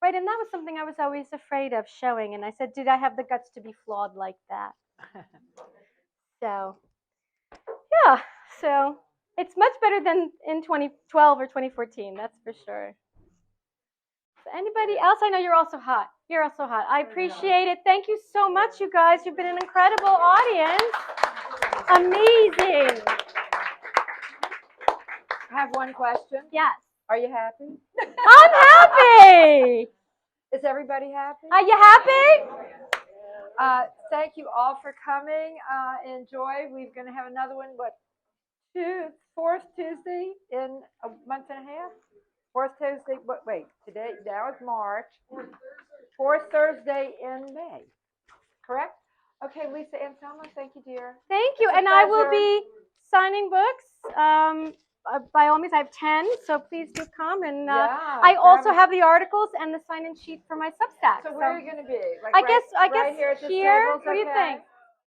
Right, and that was something I was always afraid of showing. And I said, did I have the guts to be flawed like that? So, yeah, so it's much better than in 2012 or 2014, that's for sure. So anybody else? I know you're also hot. You're also hot. I appreciate it. Thank you so much, you guys. You've been an incredible audience. Amazing. I have one question. Yes. Are you happy? I'm happy. Is everybody happy? Are you happy? Thank you all for coming. Enjoy. We're going to have another one, fourth Tuesday in a month and a half? Fourth Tuesday, wait, today, now it's March. Fourth Thursday in May, correct? Okay, Lisa Anselmo, thank you, dear. Thank you, and I will be signing books. By all means, I have 10, so please do come. And I also have the articles and the sign-in sheet for my Substack. So where are you going to be? Like I guess right here at this here. table, What do you think?